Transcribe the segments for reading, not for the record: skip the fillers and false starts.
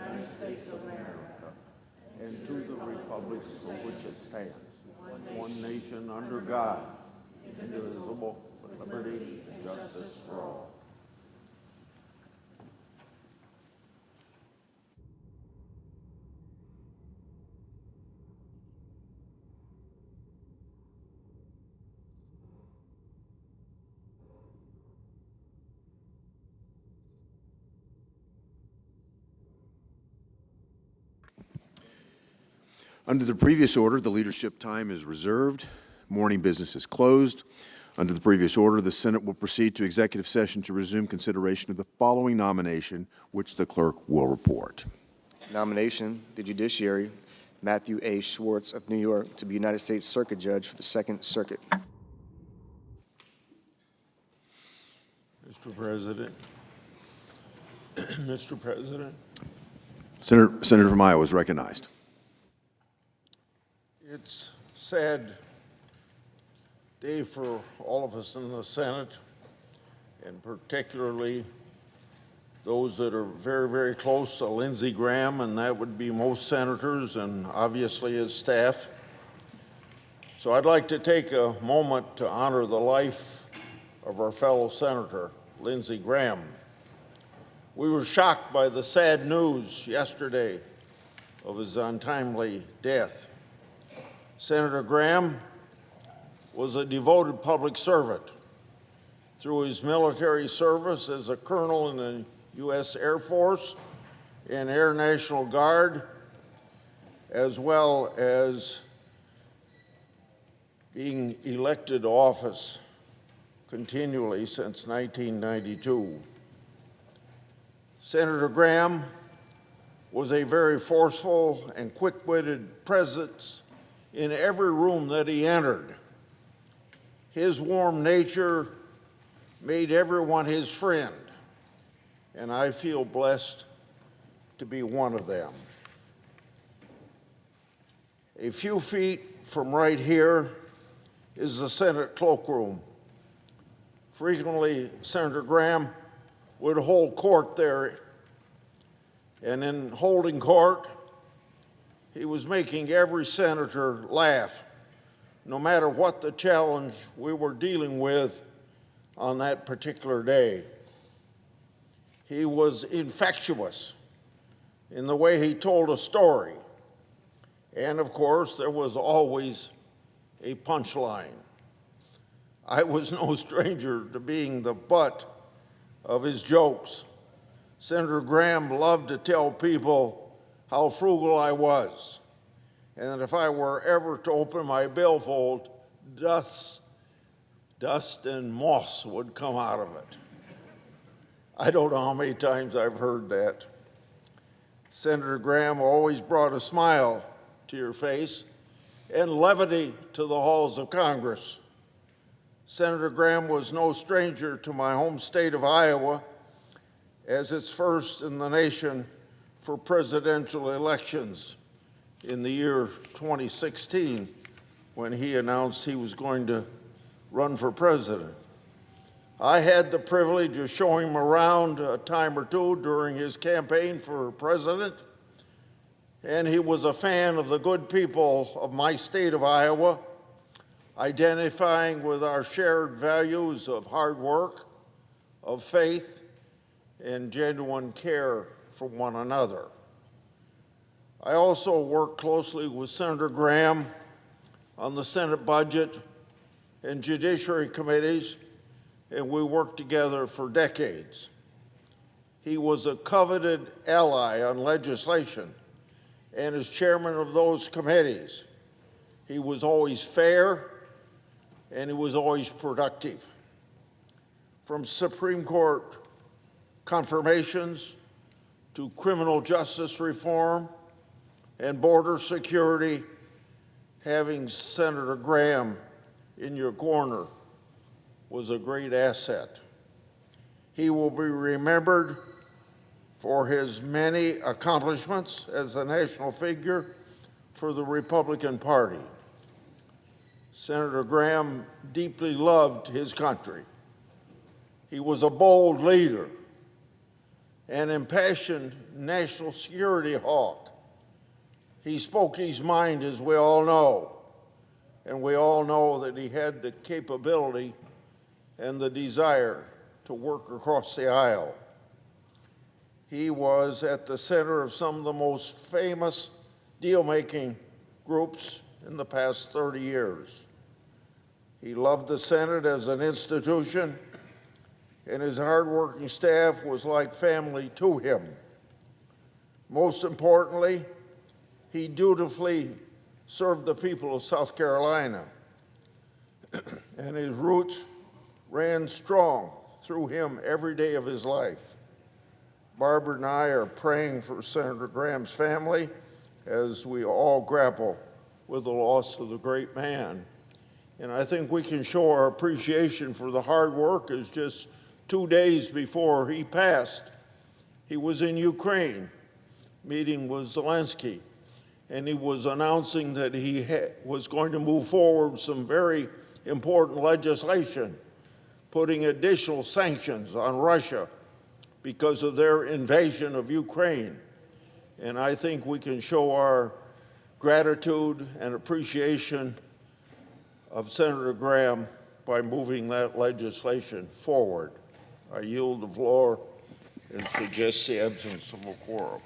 United States of America and to the republic for which it stands, one nation under God, indivisible, with liberty and justice for all. Under the previous order, the leadership time is reserved. Morning business is closed. Under the previous order, the Senate will proceed to executive session to resume consideration of the following nomination, which the clerk will report. Nomination, the judiciary, Matthew A. Schwartz of New York to be United States Circuit Judge for the Second Circuit. Mr. President. Mr. President. Senator from Iowa is recognized. It's a sad day for all of us in the Senate, and particularly those that are very, very close to Lindsey Graham, and that would be most senators and obviously his staff. So I'd like to take a moment to honor the life of our fellow senator, Lindsey Graham. We were shocked by the sad news yesterday of his untimely death. Senator Graham was a devoted public servant. Through his military service as a colonel in the U.S. Air Force and Air National Guard, as well as being elected to office continually since 1992. Senator Graham was a very forceful and quick-witted presence in every room that he entered. His warm nature made everyone his friend, and I feel blessed to be one of them. A few feet from right here is the Senate cloakroom. Frequently, Senator Graham would hold court there, and in holding court, he was making every senator laugh, no matter what the challenge we were dealing with on that particular day. He was infectious in the way he told a story, and of course, there was always a punchline. I was no stranger to being the butt of his jokes. Senator Graham loved to tell people how frugal I was, and that if I were ever to open my billfold, dust and moss would come out of it. I don't know how many times I've heard that. Senator Graham always brought a smile to your face and levity to the halls of Congress. Senator Graham was no stranger to my home state of Iowa, as its first in the nation for presidential elections in the year 2016, when he announced he was going to run for president. I had the privilege of showing him around a time or two during his campaign for president, and he was a fan of the good people of my state of Iowa, identifying with our shared values of hard work, of faith, and genuine care for one another. I also worked closely with Senator Graham on the Senate budget and judiciary committees, and we worked together for decades. He was a coveted ally on legislation, and as chairman of those committees, he was always fair and he was always productive. From Supreme Court confirmations to criminal justice reform and border security, having Senator Graham in your corner was a great asset. He will be remembered for his many accomplishments as a national figure for the Republican Party. Senator Graham deeply loved his country. He was a bold leader, an impassioned national security hawk. He spoke his mind, as we all know, and we all know that he had the capability and the desire to work across the aisle. He was at the center of some of the most famous deal-making groups in the past 30 years. He loved the Senate as an institution, and his hardworking staff was like family to him. Most importantly, he dutifully served the people of South Carolina, and his roots ran strong through him every day of his life. Barbara and I are praying for Senator Graham's family as we all grapple with the loss of the great man. And I think we can show our appreciation for the hard work as just 2 days before he passed, he was in Ukraine meeting with Zelensky, and he was announcing that he was going to move forward some very important legislation, putting additional sanctions on Russia because of their invasion of Ukraine. And I think we can show our gratitude and appreciation of Senator Graham by moving that legislation forward. I yield the floor and suggest the absence of a quorum.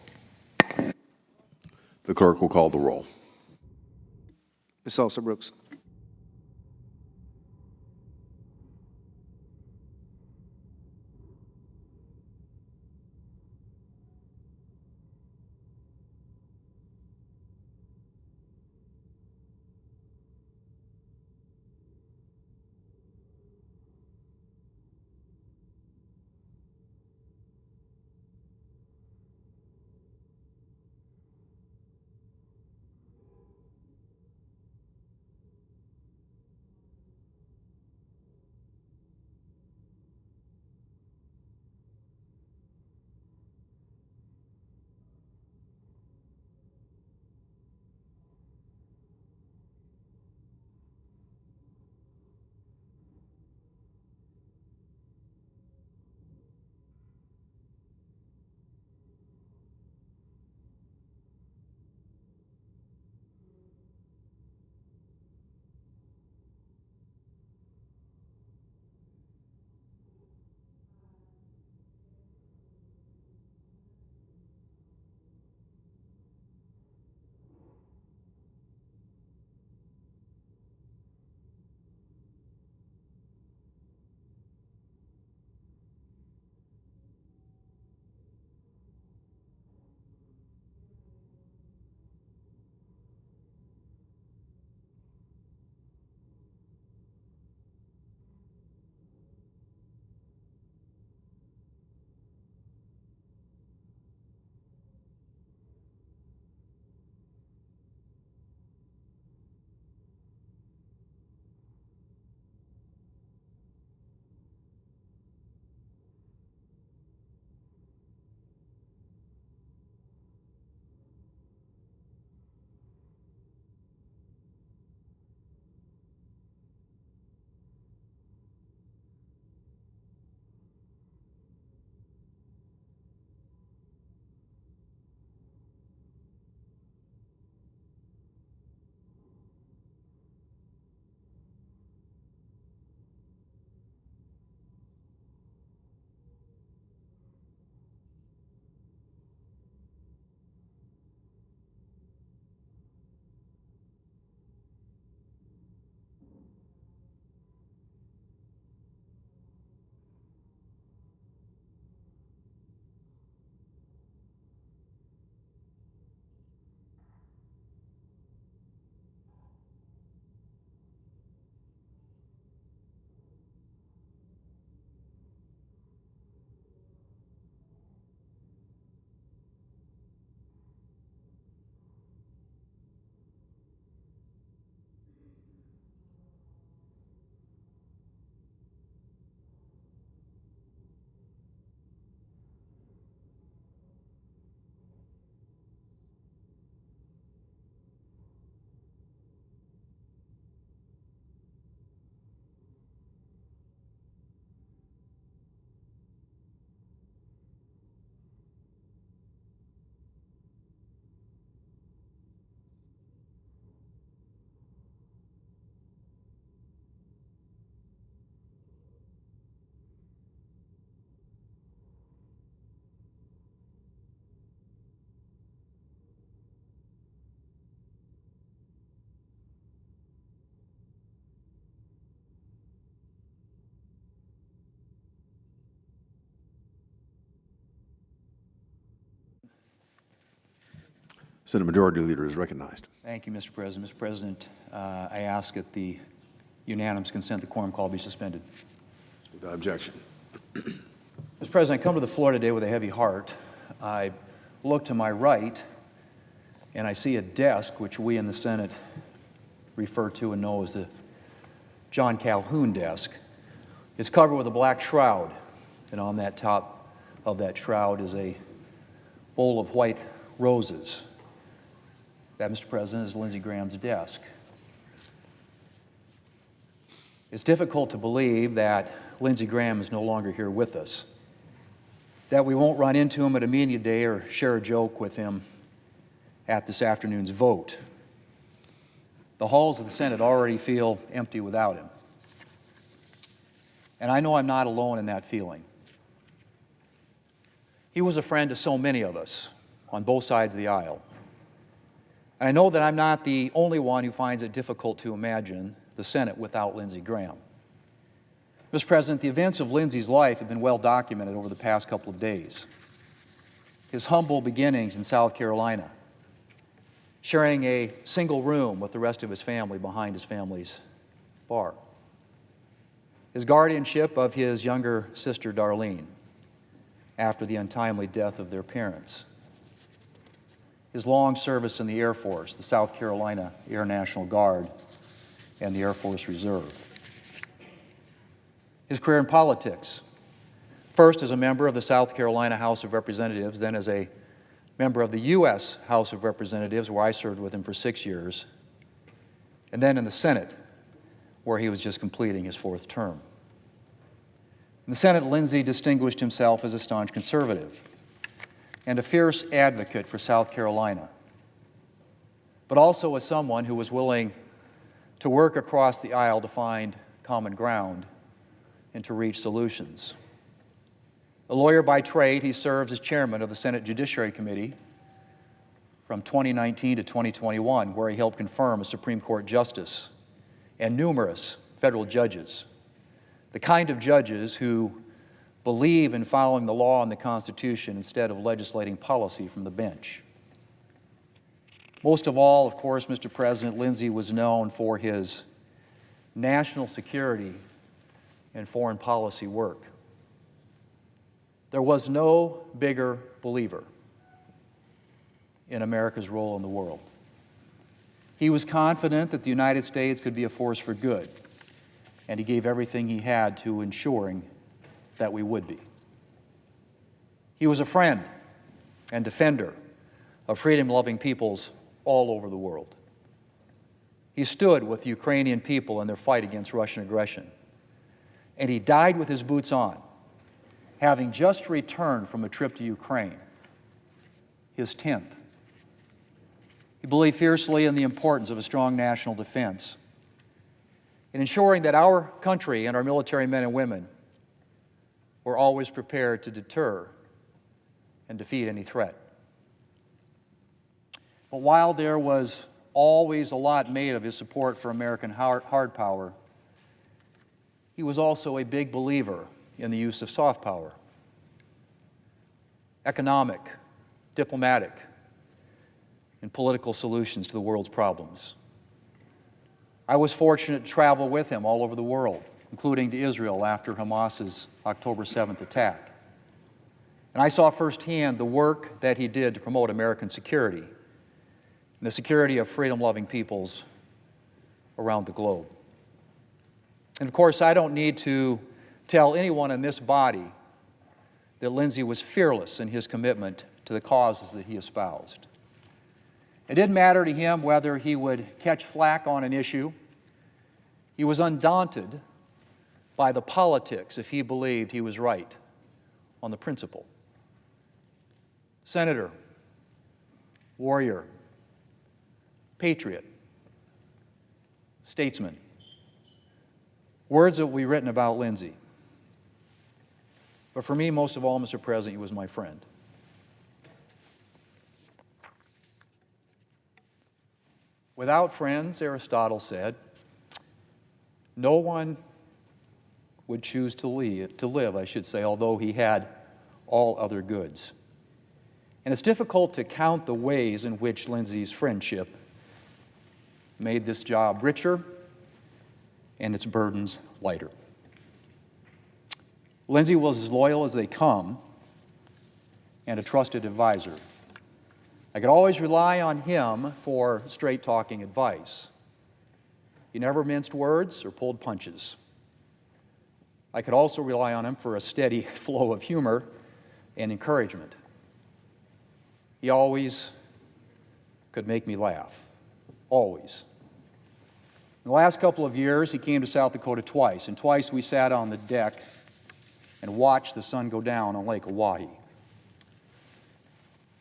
The clerk will call the roll. Ms. Salsa Brooks. Senate Majority Leader is recognized. Thank you, Mr. President. Mr. President, I ask that the unanimous consent the quorum call be suspended. Without objection. Mr. President, I come to the floor today with a heavy heart. I look to my right, and I see a desk which we in the Senate refer to and know as the John Calhoun desk. It's covered with a black shroud, and on that top of that shroud is a bowl of white roses. That, Mr. President, is Lindsey Graham's desk. It's difficult to believe that Lindsey Graham is no longer here with us, that we won't run into him at a meeting today or share a joke with him at this afternoon's vote. The halls of the Senate already feel empty without him. And I know I'm not alone in that feeling. He was a friend to so many of us on both sides of the aisle. And I know that I'm not the only one who finds it difficult to imagine the Senate without Lindsey Graham. Mr. President, the events of Lindsey's life have been well documented over the past couple of days. His humble beginnings in South Carolina, sharing a single room with the rest of his family behind his family's bar. His guardianship of his younger sister, Darlene, after the untimely death of their parents. His long service in the Air Force, the South Carolina Air National Guard, and the Air Force Reserve. His career in politics, first as a member of the South Carolina House of Representatives, then as a member of the U.S. House of Representatives, where I served with him for 6 years, and then in the Senate, where he was just completing his 4th term. In the Senate, Lindsey distinguished himself as a staunch conservative and a fierce advocate for South Carolina, but also as someone who was willing to work across the aisle to find common ground and to reach solutions. A lawyer by trade, he serves as chairman of the Senate Judiciary Committee from 2019 to 2021, where he helped confirm a Supreme Court justice and numerous federal judges, the kind of judges who believe in following the law and the Constitution instead of legislating policy from the bench. Most of all, of course, Mr. President, Lindsey was known for his national security and foreign policy work. There was no bigger believer in America's role in the world. He was confident that the United States could be a force for good, and he gave everything he had to ensuring that we would be. He was a friend and defender of freedom-loving peoples all over the world. He stood with the Ukrainian people in their fight against Russian aggression, and he died with his boots on, having just returned from a trip to Ukraine, his 10th. He believed fiercely in the importance of a strong national defense, in ensuring that our country and our military men and women were always prepared to deter and defeat any threat. But while there was always a lot made of his support for American hard power, he was also a big believer in the use of soft power, economic, diplomatic, and political solutions to the world's problems. I was fortunate to travel with him all over the world, including to Israel after Hamas's October 7th attack. And I saw firsthand the work that he did to promote American security and the security of freedom-loving peoples around the globe. And of course, I don't need to tell anyone in this body that Lindsey was fearless in his commitment to the causes that he espoused. It didn't matter to him whether he would catch flack on an issue. He was undaunted by the politics if he believed he was right on the principle. Senator, warrior, patriot, statesman. Words that will be written about Lindsey. But for me, most of all, Mr. President, he was my friend. Without friends, Aristotle said, no one would choose to live, although he had all other goods. And it's difficult to count the ways in which Lindsey's friendship made this job richer and its burdens lighter. Lindsey was as loyal as they come and a trusted advisor. I could always rely on him for straight-talking advice. He never minced words or pulled punches. I could also rely on him for a steady flow of humor and encouragement. He always could make me laugh, always. In the last couple of years, he came to South Dakota twice, and twice we sat on the deck and watched the sun go down on Lake Oahe.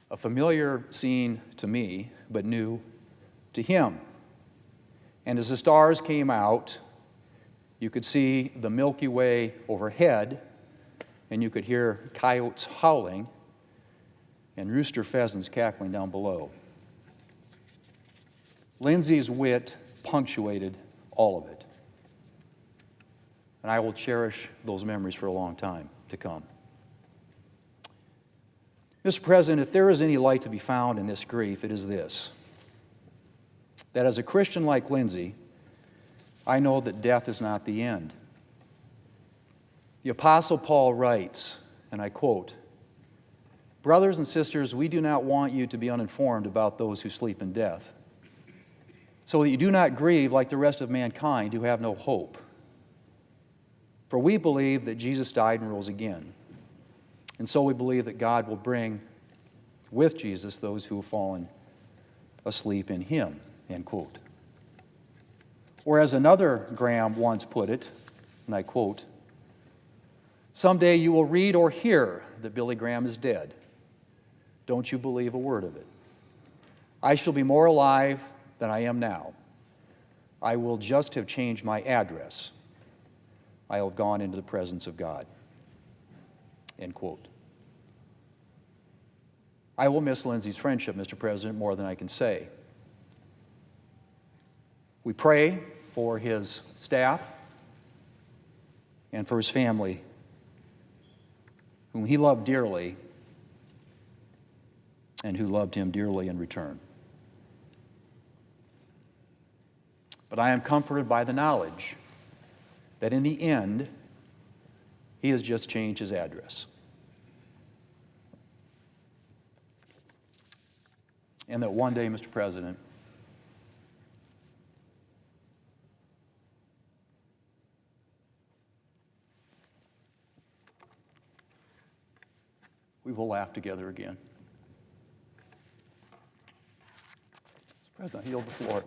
A familiar scene to me, but new to him. And as the stars came out, you could see the Milky Way overhead, and you could hear coyotes howling and rooster pheasants cackling down below. Lindsey's wit punctuated all of it. And I will cherish those memories for a long time to come. Mr. President, if there is any light to be found in this grief, it is this: that as a Christian like Lindsey, I know that death is not the end. The Apostle Paul writes, and I quote, "Brothers and sisters, we do not want you to be uninformed about those who sleep in death, so that you do not grieve like the rest of mankind who have no hope. For we believe that Jesus died and rose again, and so we believe that God will bring with Jesus those who have fallen asleep in him," end quote. Or as another Graham once put it, and I quote, "Someday you will read or hear that Billy Graham is dead. Don't you believe a word of it. I shall be more alive than I am now. I will just have changed my address. I will have gone into the presence of God." End quote. I will miss Lindsey's friendship, Mr. President, more than I can say. We pray for his staff and for his family, whom he loved dearly and who loved him dearly in return. But I am comforted by the knowledge that in the end, he has just changed his address. And that one day, Mr. President, we will laugh together again. Mr. President, I yield the floor.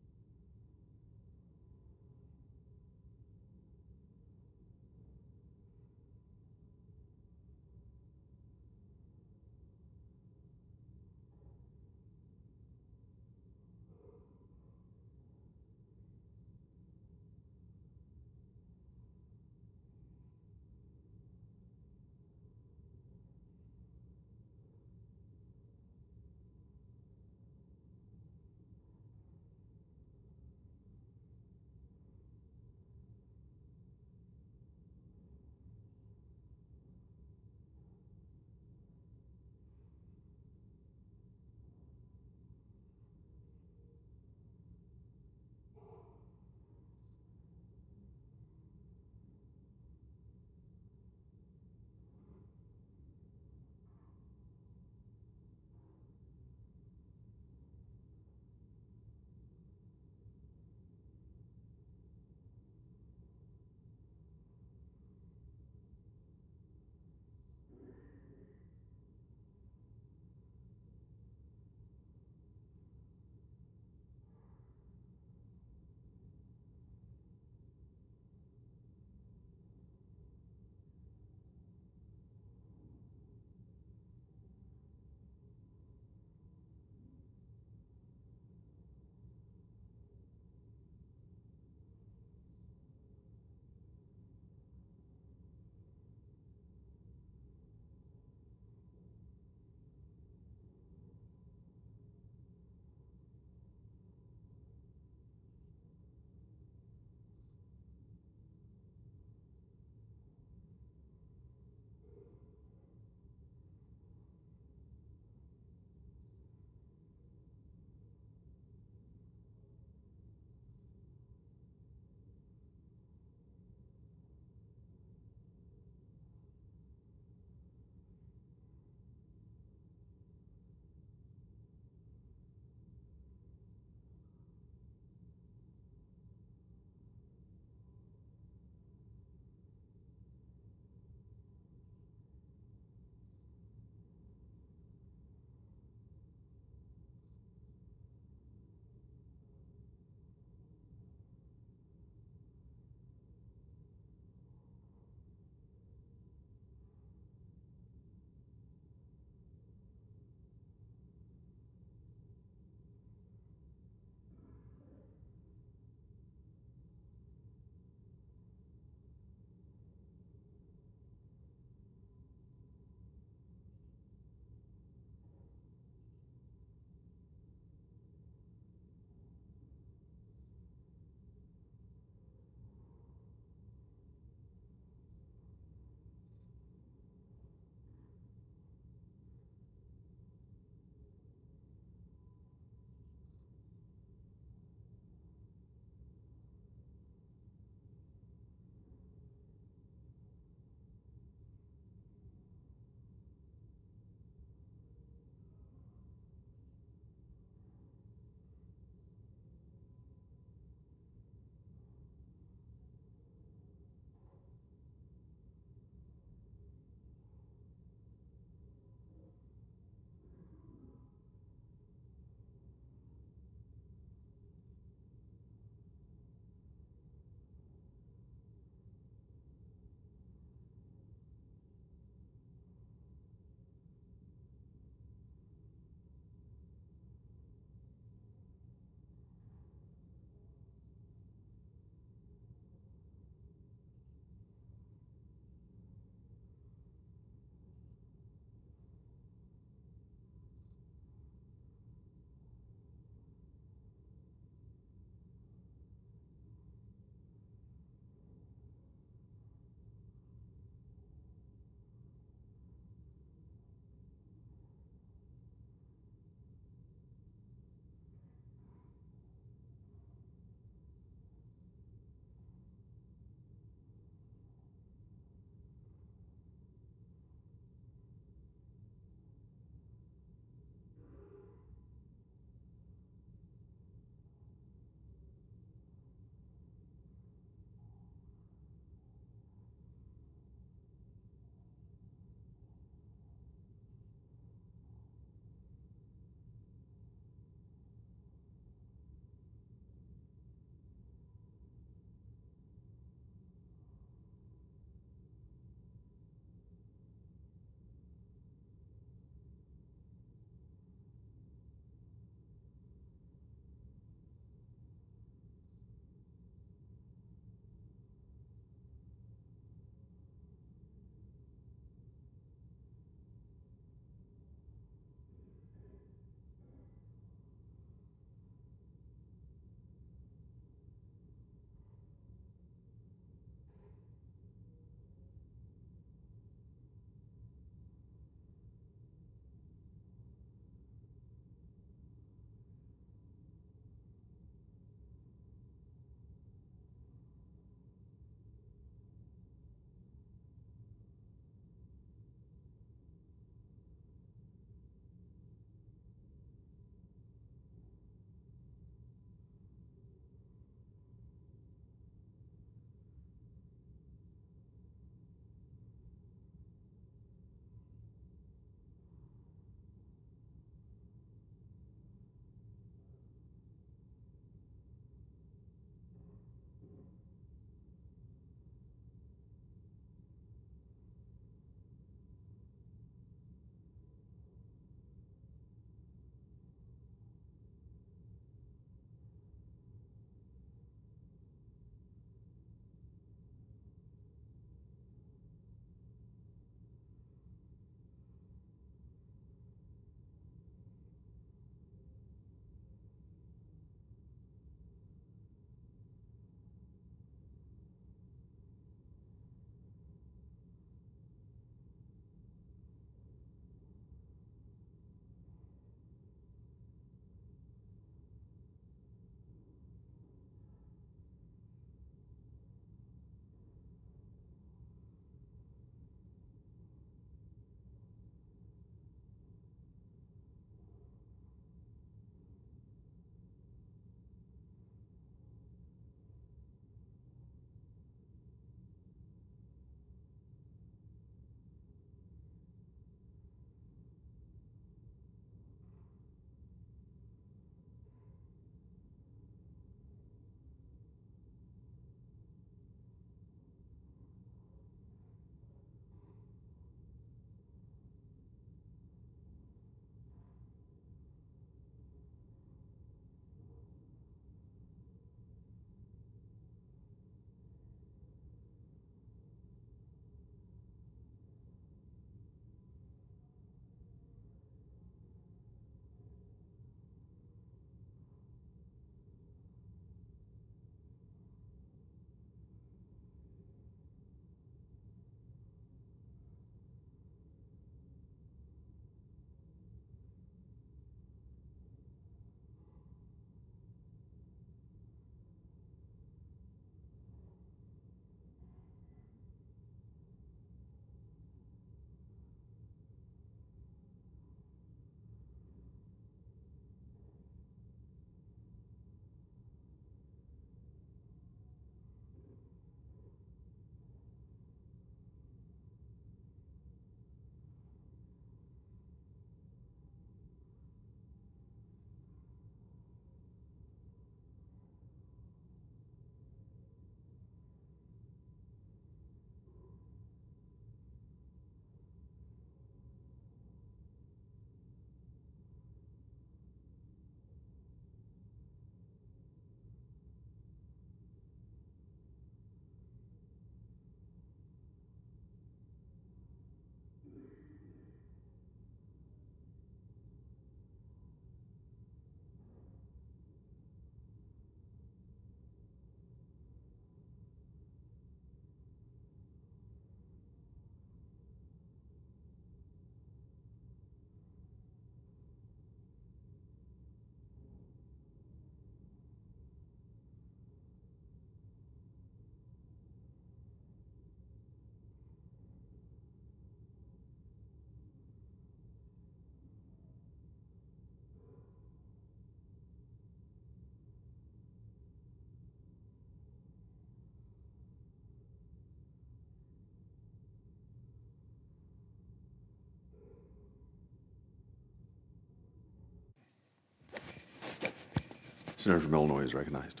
Senator from Illinois is recognized.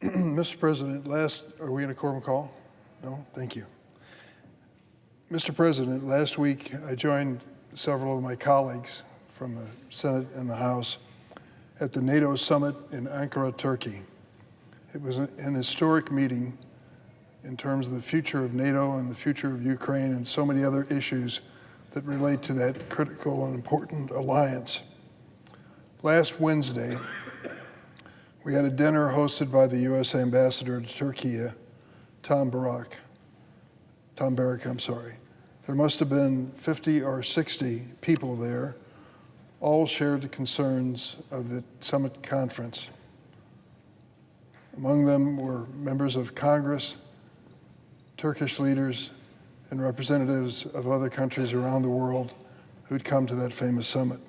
Mr. President, are we in a quorum call? No? Thank you. Mr. President, last week I joined several of my colleagues from the Senate and the House at the NATO summit in Ankara, Turkey. It was an historic meeting in terms of the future of NATO and the future of Ukraine and so many other issues that relate to that critical and important alliance. Last Wednesday, we had a dinner hosted by the U.S. Ambassador to Turkey, Tom Barak. There must have been 50 or 60 people there, all shared the concerns of the summit conference. Among them were members of Congress, Turkish leaders, and representatives of other countries around the world who'd come to that famous summit.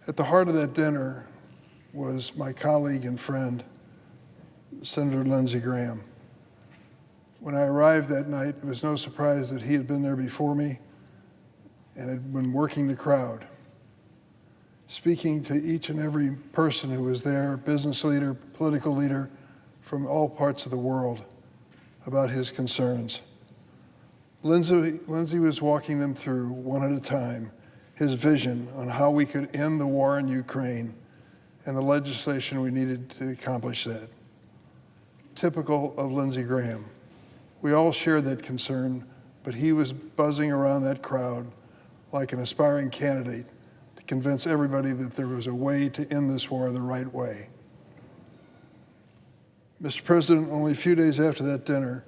At the heart of that dinner was my colleague and friend, Senator Lindsey Graham. When I arrived that night, it was no surprise that he had been there before me and had been working the crowd, speaking to each and every person who was there, business leader, political leader from all parts of the world, about his concerns. Lindsey was walking them through, one at a time, his vision on how we could end the war in Ukraine and the legislation we needed to accomplish that. Typical of Lindsey Graham. We all shared that concern, but he was buzzing around that crowd like an aspiring candidate to convince everybody that there was a way to end this war the right way. Mr. President, only a few days after that dinner,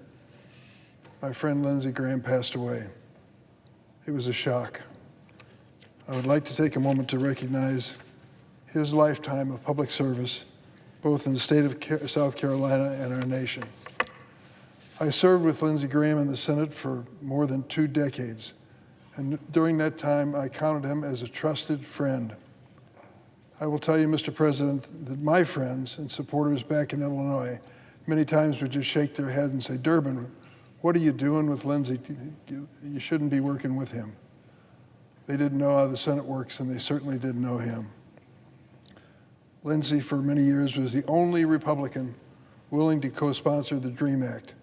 my friend Lindsey Graham passed away. It was a shock. I would like to take a moment to recognize his lifetime of public service, both in the state of South Carolina and our nation. I served with Lindsey Graham in the Senate for more than 2 decades, and during that time, I counted him as a trusted friend. I will tell you, Mr. President, that my friends and supporters back in Illinois many times would just shake their head and say, "Durbin, what are you doing with Lindsey? You shouldn't be working with him." They didn't know how the Senate works, and they certainly didn't know him. Lindsey, for many years, was the only Republican willing to co-sponsor the DREAM Act,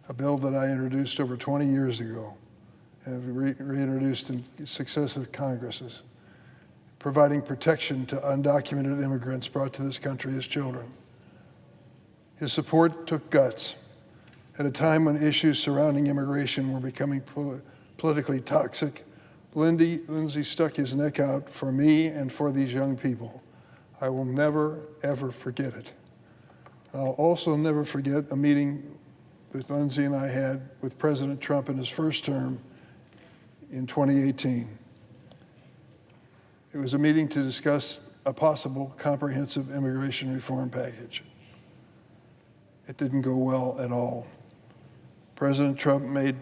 a bill that I introduced over 20 years ago and reintroduced in successive Congresses, providing protection to undocumented immigrants brought to this country as children. His support took guts. At a time when issues surrounding immigration were becoming politically toxic, Lindsey stuck his neck out for me and for these young people. I will never, ever forget it. I'll also never forget a meeting that Lindsey and I had with President Trump in his first term in 2018. It was a meeting to discuss a possible comprehensive immigration reform package. It didn't go well at all. President Trump made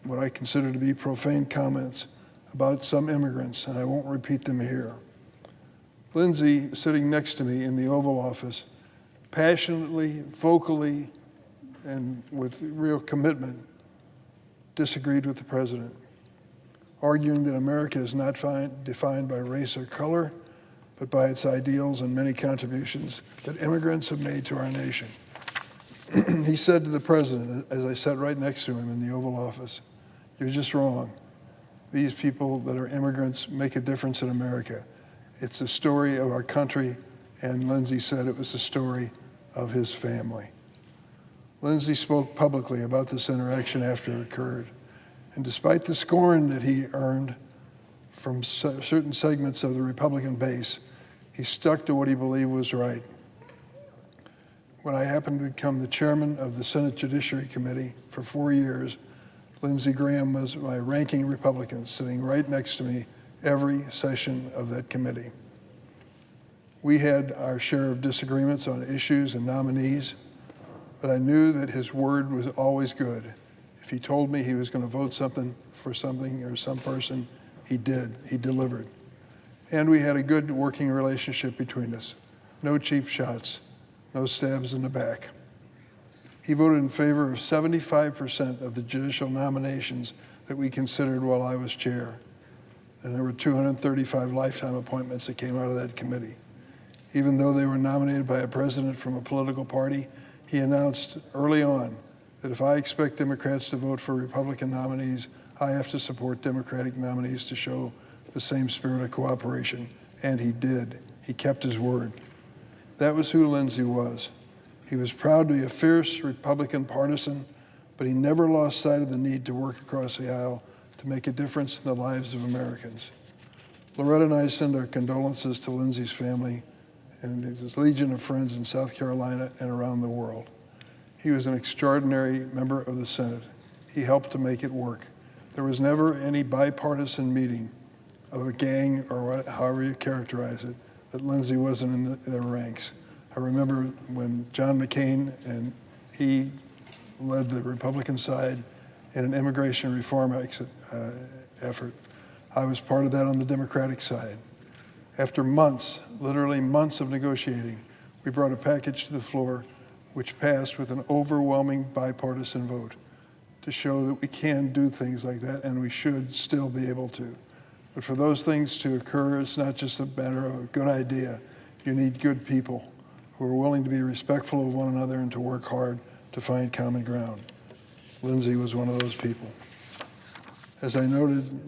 what I consider to be profane comments about some immigrants, and I won't repeat them here. Lindsey, sitting next to me in the Oval Office, passionately, vocally, and with real commitment, disagreed with the president, arguing that America is not defined by race or color, but by its ideals and many contributions that immigrants have made to our nation. He said to the president, as I sat right next to him in the Oval Office, "You're just wrong. These people that are immigrants make a difference in America. It's the story of our country," and Lindsey said it was the story of his family. Lindsey spoke publicly about this interaction after it occurred, and despite the scorn that he earned from certain segments of the Republican base, he stuck to what he believed was right. When I happened to become the chairman of the Senate Judiciary Committee for 4 years, Lindsey Graham was my ranking Republican, sitting right next to me every session of that committee. We had our share of disagreements on issues and nominees, but I knew that his word was always good. If he told me he was going to vote something for something or some person, he did. He delivered. And we had a good working relationship between us. No cheap shots, no stabs in the back. He voted in favor of 75% of the judicial nominations that we considered while I was chair. and there were 235 lifetime appointments that came out of that committee. Even though they were nominated by a president from a political party, he announced early on that if I expect Democrats to vote for Republican nominees, I have to support Democratic nominees to show the same spirit of cooperation, and he did. He kept his word. That was who Lindsey was. He was proud to be a fierce Republican partisan, but he never lost sight of the need to work across the aisle to make a difference in the lives of Americans. Loretta and I send our condolences to Lindsey's family and his legion of friends in South Carolina and around the world. He was an extraordinary member of the Senate. He helped to make it work. There was never any bipartisan meeting of a gang, or however you characterize it, that Lindsey wasn't in the ranks. I remember when John McCain and he led the Republican side in an immigration reform effort. I was part of that on the Democratic side. After months, literally months of negotiating, we brought a package to the floor which passed with an overwhelming bipartisan vote to show that we can do things like that, and we should still be able to. But for those things to occur, it's not just a matter of a good idea. You need good people who are willing to be respectful of one another and to work hard to find common ground. Lindsey was one of those people. As I noted,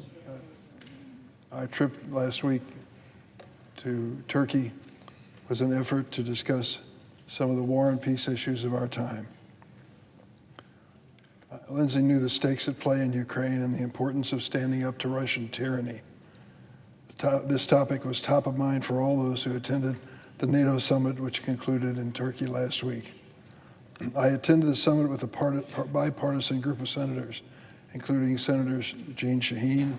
our trip last week to Turkey was an effort to discuss some of the war and peace issues of our time. Lindsey knew the stakes at play in Ukraine and the importance of standing up to Russian tyranny. This topic was top of mind for all those who attended the NATO summit, which concluded in Turkey last week. I attended the summit with a bipartisan group of senators, including Senators Jeanne Shaheen,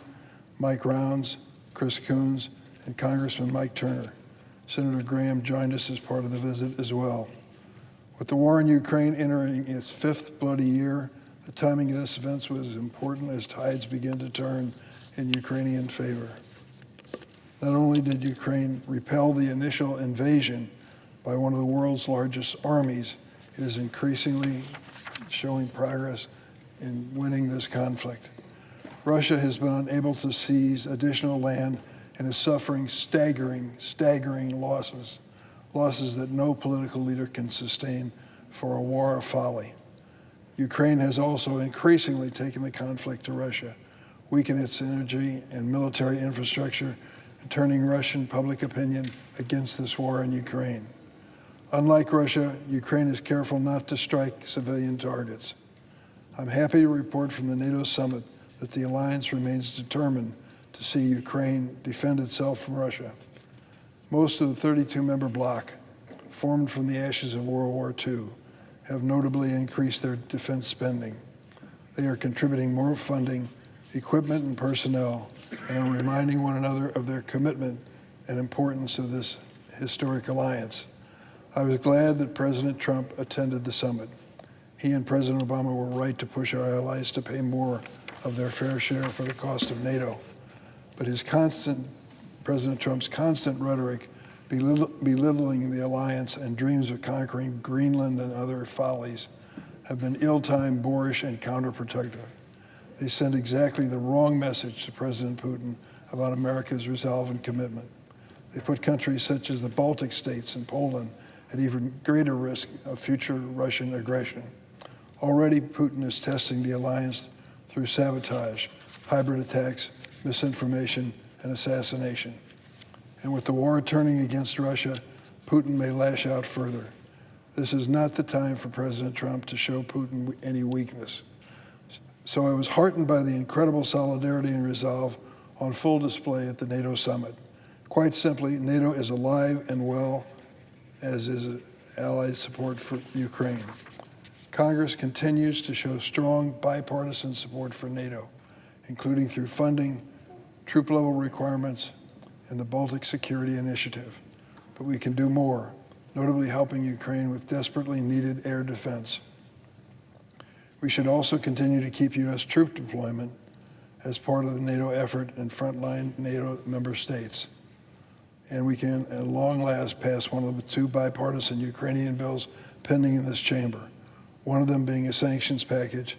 Mike Rounds, Chris Coons, and Congressman Mike Turner. Senator Graham joined us as part of the visit as well. With the war in Ukraine entering its fifth bloody year, the timing of this event was as important as tides begin to turn in Ukrainian favor. Not only did Ukraine repel the initial invasion by one of the world's largest armies, it is increasingly showing progress in winning this conflict. Russia has been unable to seize additional land and is suffering staggering losses that no political leader can sustain for a war of folly. Ukraine has also increasingly taken the conflict to Russia, weakened its energy and military infrastructure, and turning Russian public opinion against this war in Ukraine. Unlike Russia, Ukraine is careful not to strike civilian targets. I'm happy to report from the NATO summit that the alliance remains determined to see Ukraine defend itself from Russia. Most of the 32-member bloc, formed from the ashes of World War II, have notably increased their defense spending. They are contributing more funding, equipment, and personnel, and are reminding one another of their commitment and importance of this historic alliance. I was glad that President Trump attended the summit. He and President Obama were right to push our allies to pay more of their fair share for the cost of NATO. But President Trump's constant rhetoric belittling the alliance and dreams of conquering Greenland and other follies have been ill-timed, boorish, and counterproductive. They send exactly the wrong message to President Putin about America's resolve and commitment. They put countries such as the Baltic states and Poland at even greater risk of future Russian aggression. Already, Putin is testing the alliance through sabotage, hybrid attacks, misinformation, and assassination. And with the war turning against Russia, Putin may lash out further. This is not the time for President Trump to show Putin any weakness. So I was heartened by the incredible solidarity and resolve on full display at the NATO summit. Quite simply, NATO is alive and well, as is allied support for Ukraine. Congress continues to show strong bipartisan support for NATO, including through funding, troop-level requirements, and the Baltic Security Initiative. But we can do more, notably helping Ukraine with desperately needed air defense. We should also continue to keep U.S. troop deployment as part of the NATO effort in frontline NATO member states. And we can, at long last, pass one of the two bipartisan Ukrainian bills pending in this chamber, one of them being a sanctions package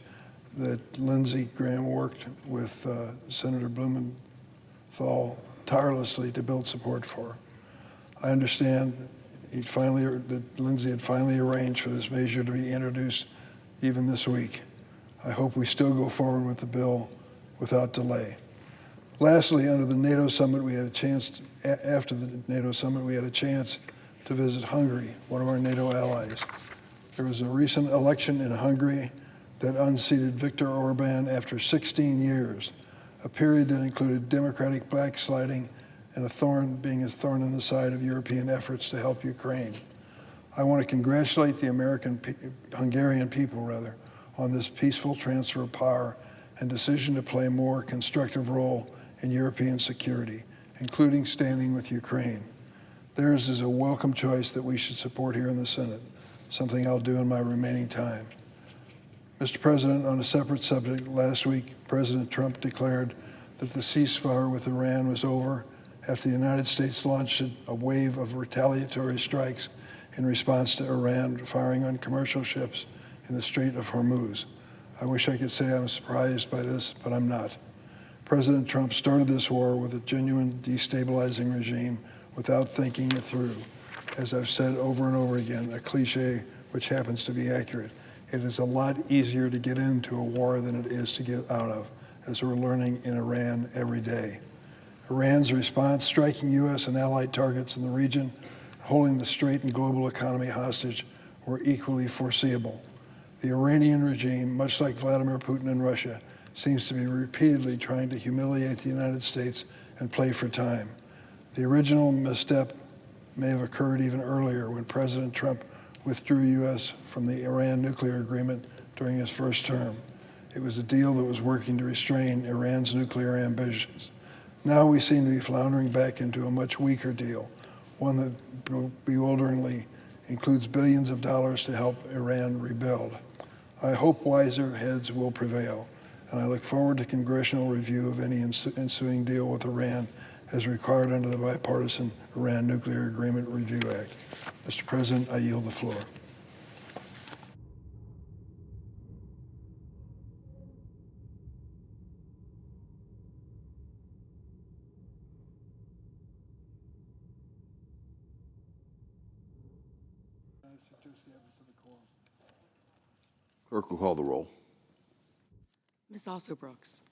that Lindsey Graham worked with Senator Blumenthal Thal tirelessly to build support for. I understand that Lindsey had finally arranged for this measure to be introduced even this week. I hope we still go forward with the bill without delay. Lastly, after the NATO summit, we had a chance to visit Hungary, one of our NATO allies. There was a recent election in Hungary that unseated Viktor Orban after 16 years, a period that included democratic backsliding and being a thorn in the side of European efforts to help Ukraine. I want to congratulate the Hungarian people on this peaceful transfer of power and decision to play a more constructive role in European security, including standing with Ukraine. Theirs is a welcome choice that we should support here in the Senate, something I'll do in my remaining time. Mr. President, on a separate subject, last week, President Trump declared that the ceasefire with Iran was over after the United States launched a wave of retaliatory strikes in response to Iran firing on commercial ships in the Strait of Hormuz. I wish I could say I'm surprised by this, but I'm not. President Trump started this war with a genuine destabilizing regime without thinking it through. As I've said over and over again, a cliche which happens to be accurate. It is a lot easier to get into a war than it is to get out of, as we're learning in Iran every day. Iran's response, striking U.S. and allied targets in the region, holding the strait and global economy hostage, were equally foreseeable. The Iranian regime, much like Vladimir Putin in Russia, seems to be repeatedly trying to humiliate the United States and play for time. The original misstep may have occurred even earlier when President Trump withdrew U.S. from the Iran nuclear agreement during his first term. It was a deal that was working to restrain Iran's nuclear ambitions. Now we seem to be floundering back into a much weaker deal, one that bewilderingly includes billions of dollars to help Iran rebuild. I hope wiser heads will prevail, and I look forward to congressional review of any ensuing deal with Iran as required under the Bipartisan Iran Nuclear Agreement Review Act. Mr. President, I yield the floor. Clerk will call the roll. Ms. Also Brooks.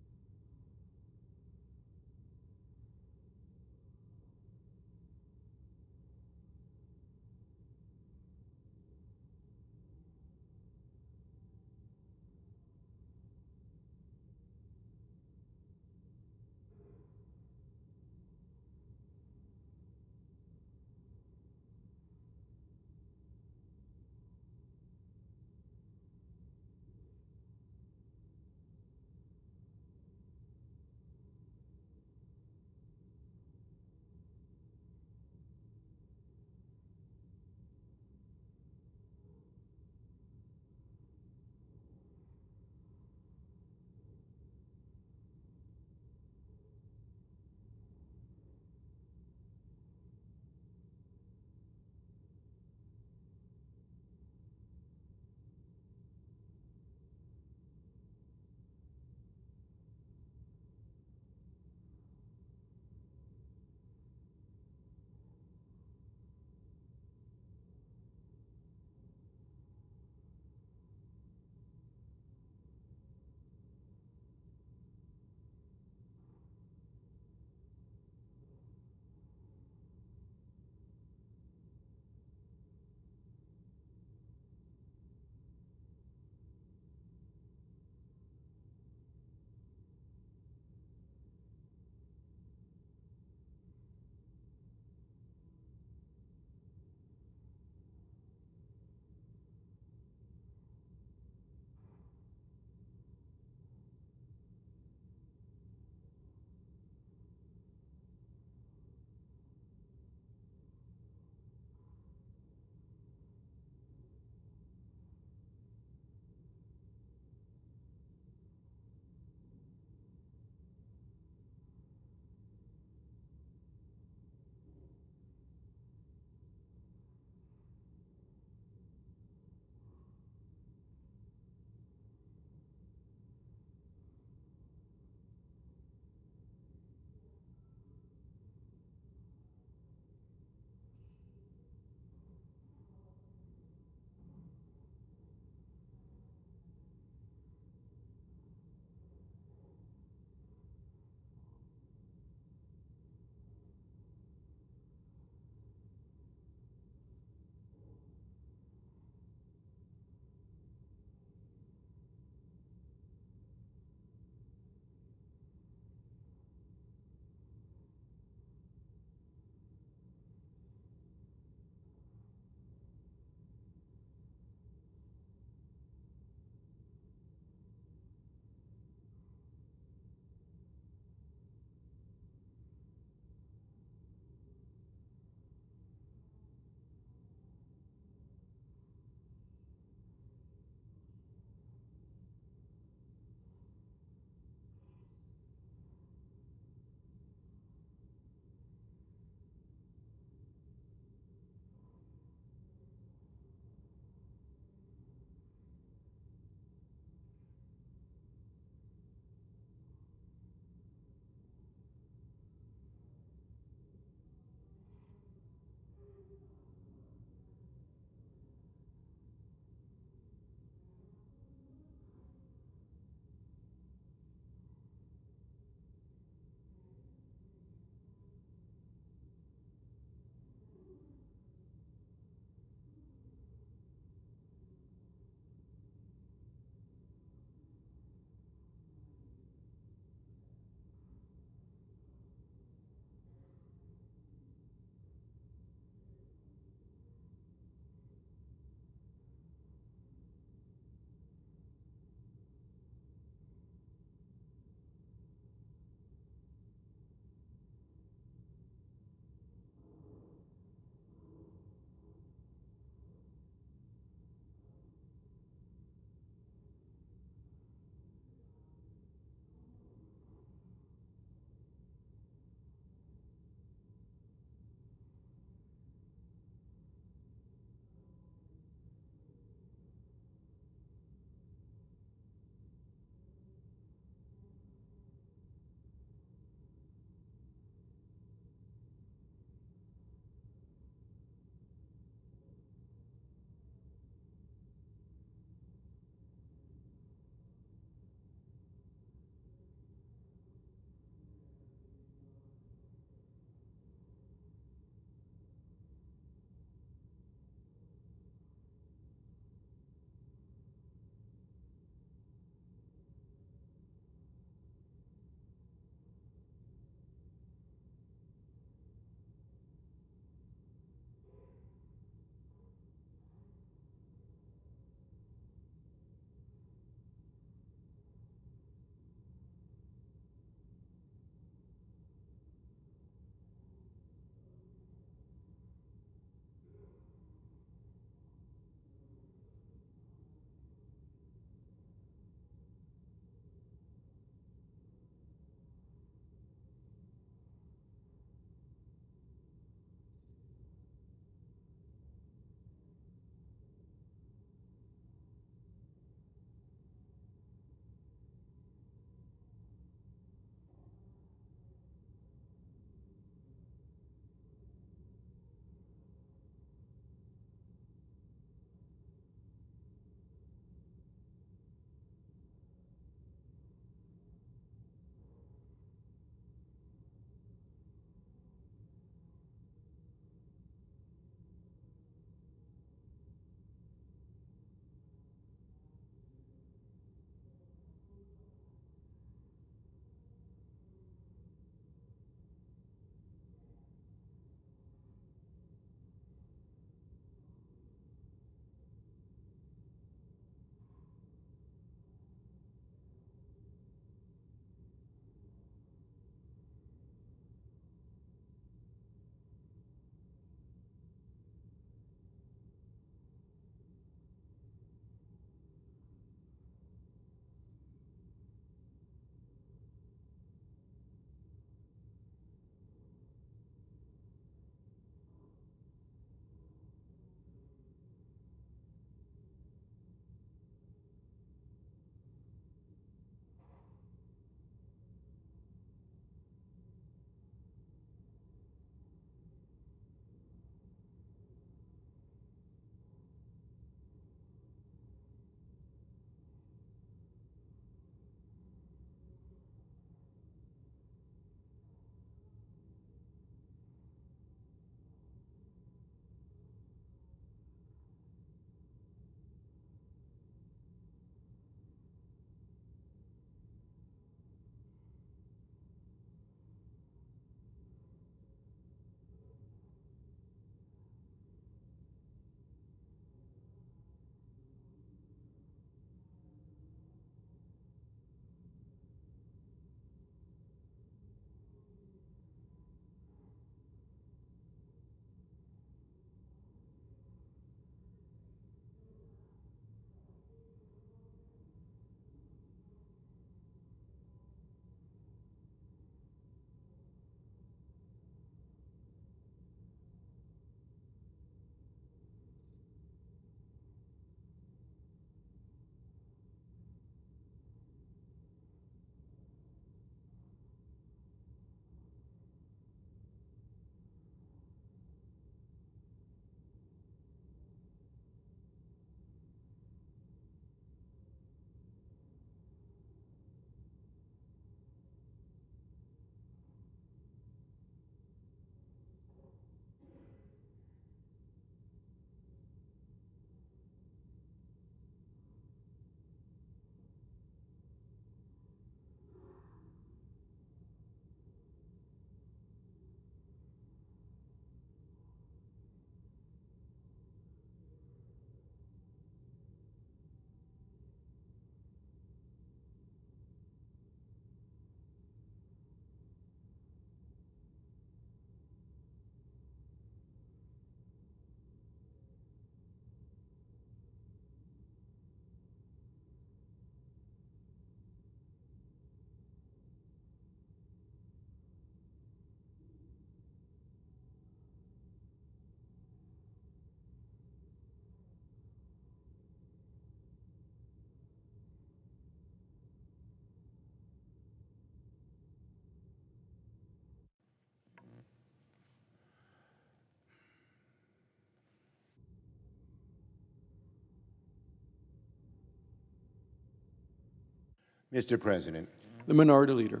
Mr. President, The Minority Leader.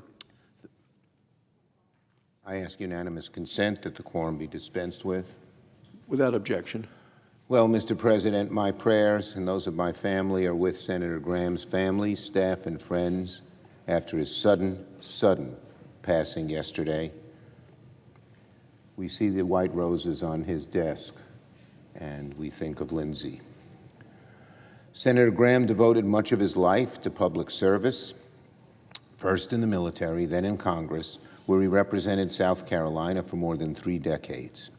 I ask unanimous consent that the quorum be dispensed with. Without objection. Well, Mr. President, my prayers and those of my family are with Senator Graham's family, staff, and friends after his sudden passing yesterday. We see the white roses on his desk, and we think of Lindsey. Senator Graham devoted much of his life to public service, first in the military, then in Congress, where he represented South Carolina for more than 3 decades.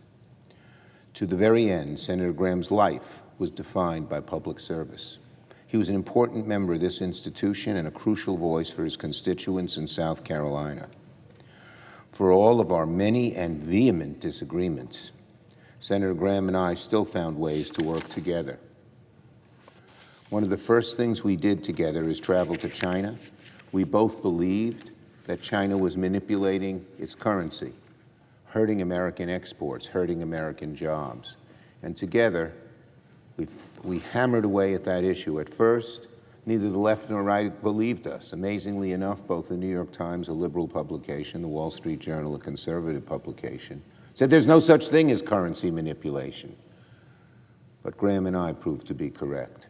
To the very end, Senator Graham's life was defined by public service. He was an important member of this institution and a crucial voice for his constituents in South Carolina. For all of our many and vehement disagreements, Senator Graham and I still found ways to work together. One of the first things we did together is travel to China. We both believed that China was manipulating its currency, hurting American exports, hurting American jobs. And together, we hammered away at that issue. At first, neither the left nor right believed us. Amazingly enough, both the New York Times, a liberal publication, the Wall Street Journal, a conservative publication, said there's no such thing as currency manipulation. But Graham and I proved to be correct.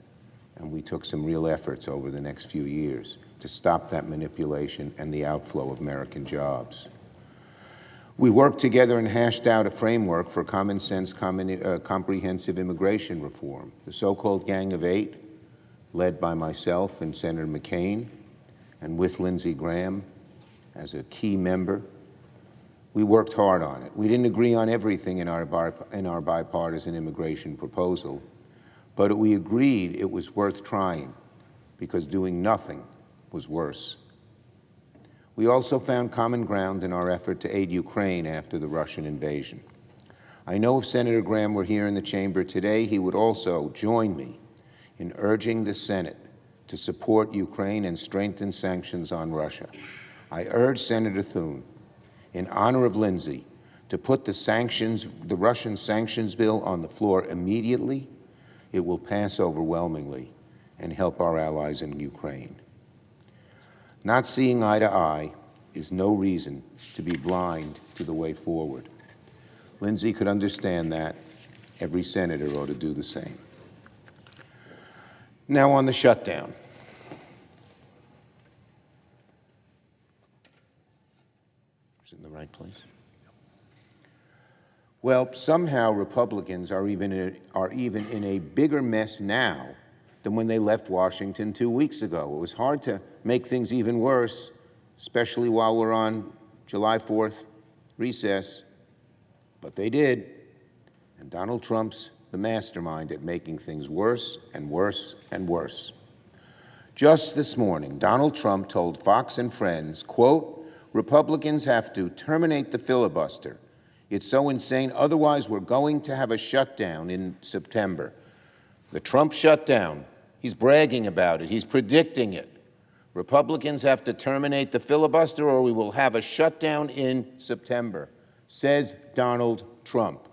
And we took some real efforts over the next few years to stop that manipulation and the outflow of American jobs. We worked together and hashed out a framework for common sense, comprehensive immigration reform. The so-called Gang of Eight, led by myself and Senator McCain, and with Lindsey Graham as a key member, we worked hard on it. We didn't agree on everything in our bipartisan immigration proposal, but we agreed it was worth trying because doing nothing was worse. We also found common ground in our effort to aid Ukraine after the Russian invasion. I know if Senator Graham were here in the chamber today, he would also join me in urging the Senate to support Ukraine and strengthen sanctions on Russia. I urge Senator Thune, in honor of Lindsey, to put the Russian sanctions bill on the floor immediately. It will pass overwhelmingly and help our allies in Ukraine. Not seeing eye to eye is no reason to be blind to the way forward. Lindsey could understand that. Every senator ought to do the same. Now on the shutdown. Is it in the right place? Well, somehow Republicans are even in a bigger mess now than when they left Washington 2 weeks ago. It was hard to make things even worse, especially while we're on July 4th recess, but they did. And Donald Trump's the mastermind at making things worse and worse and worse. Just this morning, Donald Trump told Fox and Friends, quote, "Republicans have to terminate the filibuster. It's so insane, otherwise we're going to have a shutdown in September." The Trump shutdown, he's bragging about it, he's predicting it. Republicans have to terminate the filibuster or we will have a shutdown in September, says Donald Trump.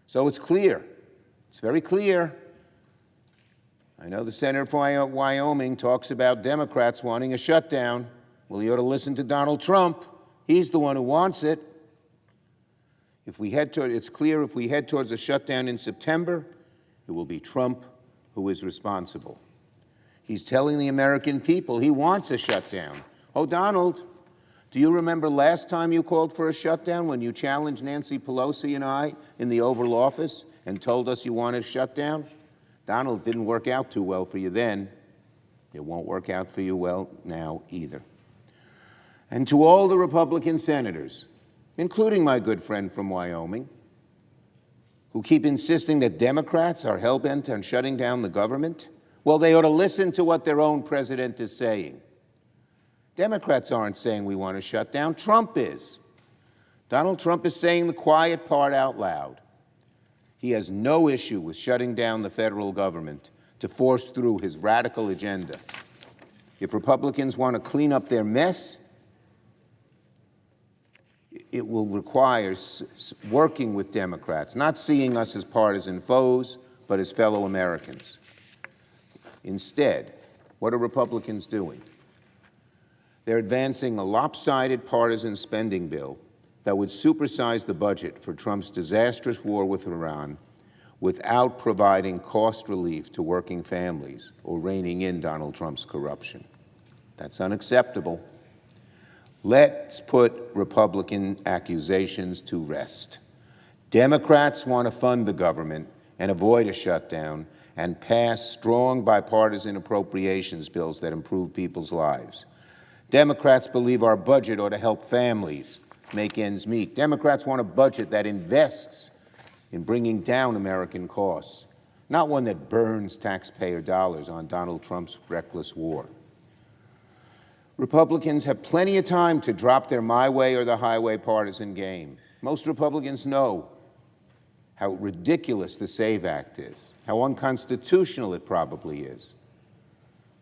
So it's clear, it's very clear. I know the senator from Wyoming talks about Democrats wanting a shutdown. Well, you ought to listen to Donald Trump. He's the one who wants it. It's clear if we head towards a shutdown in September, it will be Trump who is responsible. He's telling the American people he wants a shutdown. Oh, Donald, do you remember last time you called for a shutdown when you challenged Nancy Pelosi and I in the Oval Office and told us you wanted a shutdown? Donald, didn't work out too well for you then. It won't work out for you well now either. And to all the Republican senators, including my good friend from Wyoming, who keep insisting that Democrats are hell-bent on shutting down the government, well, they ought to listen to what their own president is saying. Democrats aren't saying we want to shut down. Trump is. Donald Trump is saying the quiet part out loud. He has no issue with shutting down the federal government to force through his radical agenda. If Republicans want to clean up their mess, it will require working with Democrats, not seeing us as partisan foes, but as fellow Americans. Instead, What are Republicans doing? They're advancing a lopsided partisan spending bill that would supersize the budget for Trump's disastrous war with Iran without providing cost relief to working families or reining in Donald Trump's corruption. That's unacceptable. Let's put Republican accusations to rest. Democrats want to fund the government and avoid a shutdown and pass strong bipartisan appropriations bills that improve people's lives. Democrats believe our budget ought to help families make ends meet. Democrats want a budget that invests in bringing down American costs, not one that burns taxpayer dollars on Donald Trump's reckless war. Republicans have plenty of time to drop their my way or the highway partisan game. Most Republicans know how ridiculous the SAVE Act is, how unconstitutional it probably is.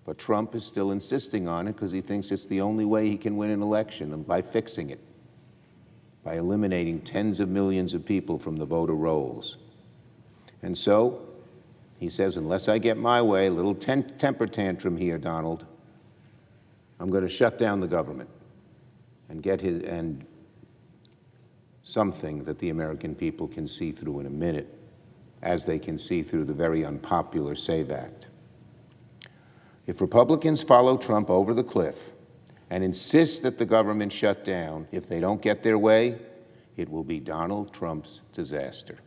But Trump is still insisting on it because he thinks it's the only way he can win an election, and by fixing it, by eliminating tens of millions of people from the voter rolls. And so, he says, unless I get my way, a little temper tantrum here, Donald, I'm going to shut down the government and get something that the American people can see through in a minute, as they can see through the very unpopular SAVE Act. If Republicans follow Trump over the cliff and insist that the government shut down, if they don't get their way, it will be Donald Trump's disaster.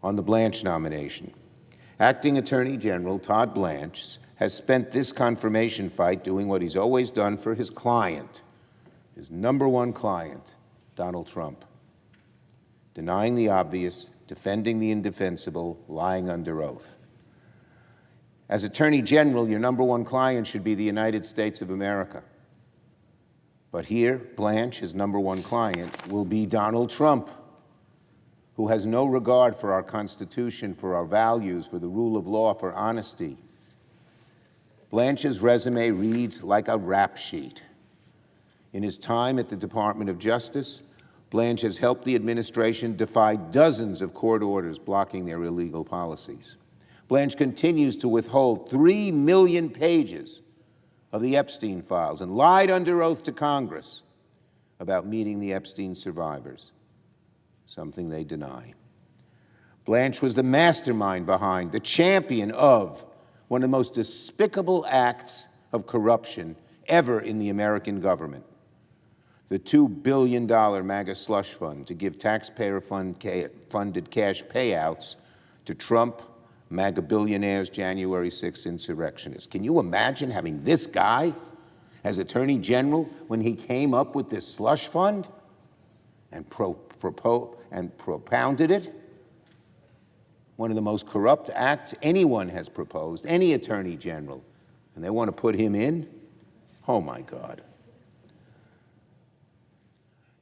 On the Blanche nomination, Acting Attorney General Todd Blanche has spent this confirmation fight doing what he's always done for his client, his number one client, Donald Trump, denying the obvious, defending the indefensible, lying under oath. As Attorney General, your number one client should be the United States of America. But here, Blanche, his number one client, will be Donald Trump, who has no regard for our Constitution, for our values, for the rule of law, for honesty. Blanche's resume reads like a rap sheet. In his time at the Department of Justice, Blanche has helped the administration defy dozens of court orders blocking their illegal policies. Blanche continues to withhold 3 million pages of the Epstein files and lied under oath to Congress about meeting the Epstein survivors, something they deny. Blanche was the mastermind behind, the champion of, one of the most despicable acts of corruption ever in the American government, the $2 billion MAGA slush fund to give taxpayer-funded cash payouts to Trump, MAGA billionaires, January 6th insurrectionists. Can you imagine having this guy as Attorney General when he came up with this slush fund and propounded it? One of the most corrupt acts anyone has proposed, any Attorney General, and they want to put him in? Oh my God.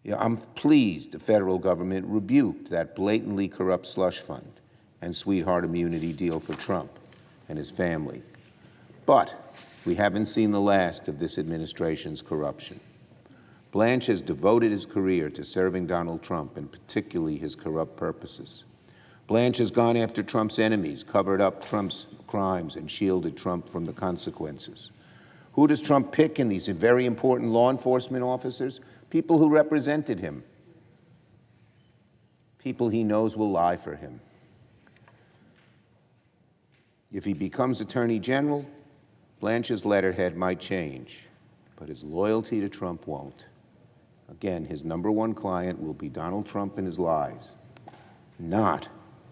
Yeah, I'm pleased the federal government rebuked that blatantly corrupt slush fund and sweetheart immunity deal for Trump and his family. But we haven't seen the last of this administration's corruption. Blanche has devoted his career to serving Donald Trump, and particularly his corrupt purposes. Blanche has gone after Trump's enemies, covered up Trump's crimes, and shielded Trump from the consequences. Who does Trump pick in these very important law enforcement officers? People who represented him. People he knows will lie for him. If he becomes Attorney General, Blanche's letterhead might change, but his loyalty to Trump won't. Again, his number one client will be Donald Trump and his lies, not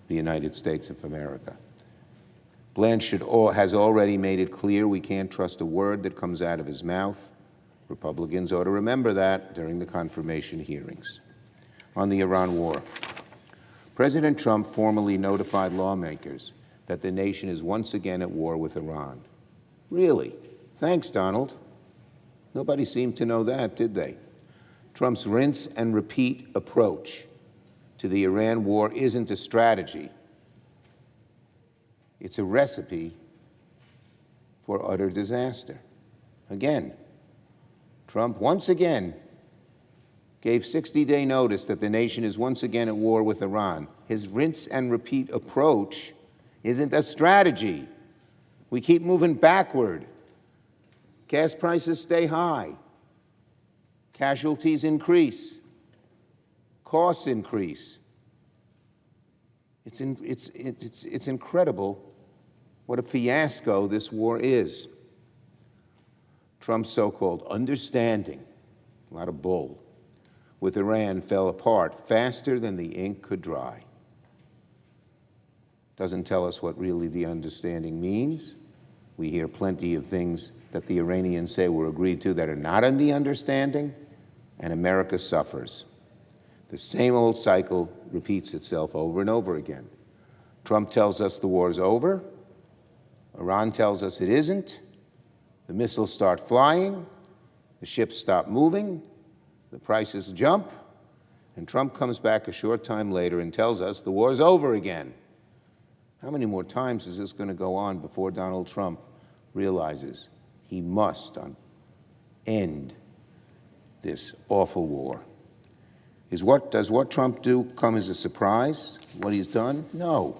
the United States of America. Blanche has already made it clear we can't trust a word that comes out of his mouth. Republicans ought to remember that during the confirmation hearings. On the Iran war, President Trump formally notified lawmakers that the nation is once again at war with Iran. Really? Thanks, Donald. Nobody seemed to know that, did they? Trump's rinse and repeat approach to the Iran war isn't a strategy. It's a recipe for utter disaster. Again, Trump once again gave 60-day notice that the nation is once again at war with Iran. His rinse and repeat approach isn't a strategy. We keep moving backward. Gas prices stay high. Casualties increase. Costs increase. It's incredible what a fiasco this war is. Trump's so-called understanding, a lot of bull, with Iran fell apart faster than the ink could dry. Doesn't tell us what really the understanding means. We hear plenty of things that the Iranians say were agreed to that are not in the understanding, and America suffers. The same old cycle repeats itself over and over again. Trump tells us the war's over. Iran tells us it isn't. The missiles start flying. The ships stop moving. The prices jump. And Trump comes back a short time later and tells us the war's over again. How many more times is this going to go on before Donald Trump realizes he must end this awful war? Does what Trump do come as a surprise, what he's done? No.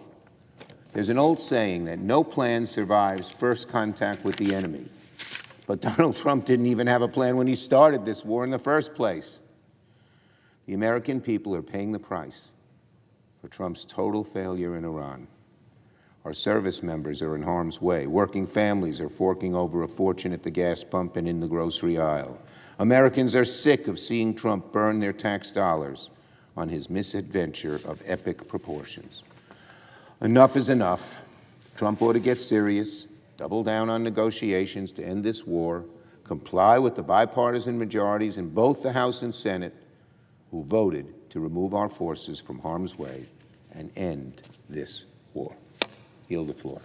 There's an old saying that no plan survives first contact with the enemy. But Donald Trump didn't even have a plan when he started this war in the first place. The American people are paying the price for Trump's total failure in Iran. Our service members are in harm's way. Working families are forking over a fortune at the gas pump and in the grocery aisle. Americans are sick of seeing Trump burn their tax dollars on his misadventure of epic proportions. Enough is enough. Trump ought to get serious, double down on negotiations to end this war, comply with the bipartisan majorities in both the House and Senate who voted to remove our forces from harm's way and end this war. Yield the floor.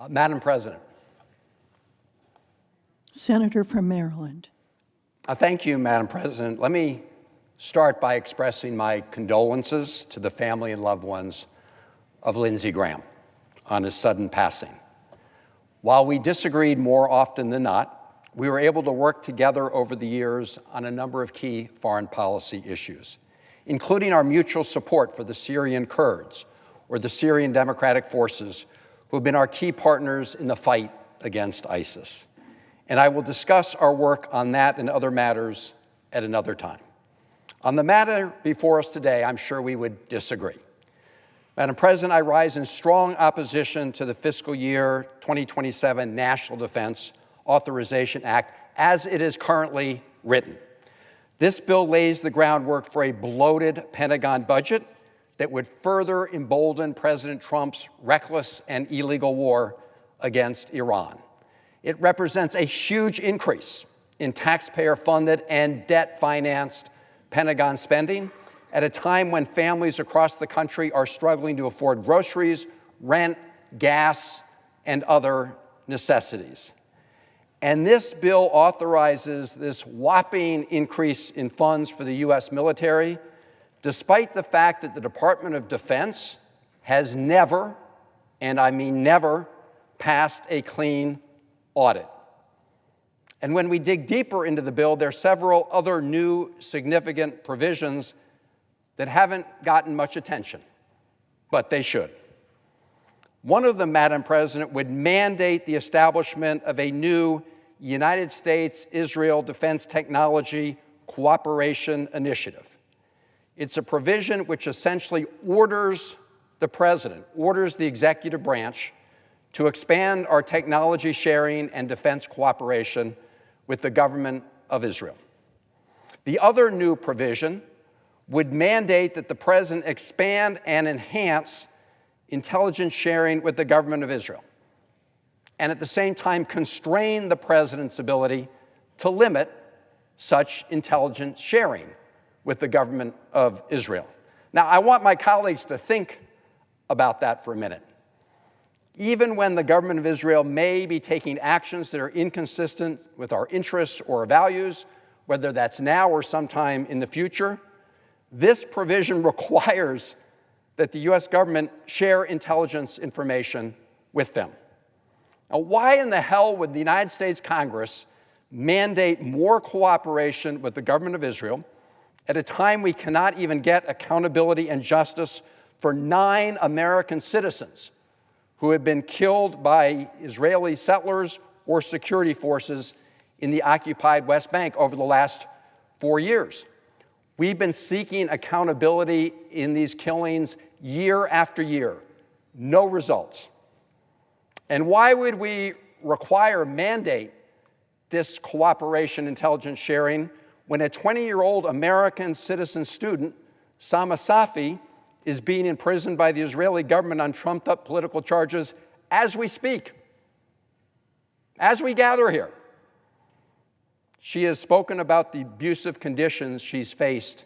Madam President. Senator from Maryland. Thank you, Madam President. Let me start by expressing my condolences to the family and loved ones of Lindsey Graham on his sudden passing. While we disagreed more often than not, we were able to work together over the years on a number of key foreign policy issues, including our mutual support for the Syrian Kurds, or the Syrian Democratic Forces, who have been our key partners in the fight against ISIS. And I will discuss our work on that and other matters at another time. On the matter before us today, I'm sure we would disagree. Madam President, I rise in strong opposition to the fiscal year 2027 National Defense Authorization Act as it is currently written. This bill lays the groundwork for a bloated Pentagon budget that would further embolden President Trump's reckless and illegal war against Iran. It represents a huge increase in taxpayer-funded and debt-financed Pentagon spending at a time when families across the country are struggling to afford groceries, rent, gas, and other necessities. And this bill authorizes this whopping increase in funds for the U.S. military, despite the fact that the Department of Defense has never, and I mean never, passed a clean audit. And when we dig deeper into the bill, there are several other new significant provisions that haven't gotten much attention, but they should. One of them, Madam President, would mandate the establishment of a new United States-Israel Defense Technology Cooperation Initiative. It's a provision which essentially orders the president, orders the executive branch to expand our technology sharing and defense cooperation with the government of Israel. The other new provision would mandate that the president expand and enhance intelligence sharing with the government of Israel, and at the same time constrain the president's ability to limit such intelligence sharing with the government of Israel. Now, I want my colleagues to think about that for a minute. Even when the government of Israel may be taking actions that are inconsistent with our interests or values, whether that's now or sometime in the future, this provision requires that the U.S. government share intelligence information with them. Now, why in the hell would the United States Congress mandate more cooperation with the government of Israel at a time we cannot even get accountability and justice for 9 American citizens who have been killed by Israeli settlers or security forces in the occupied West Bank over the last 4 years? We've been seeking accountability in these killings year after year. No results. And why would we mandate this cooperation intelligence sharing when a 20-year-old American citizen student, Sama Safi, is being imprisoned by the Israeli government on trumped-up political charges as we speak, as we gather here? She has spoken about the abusive conditions she's faced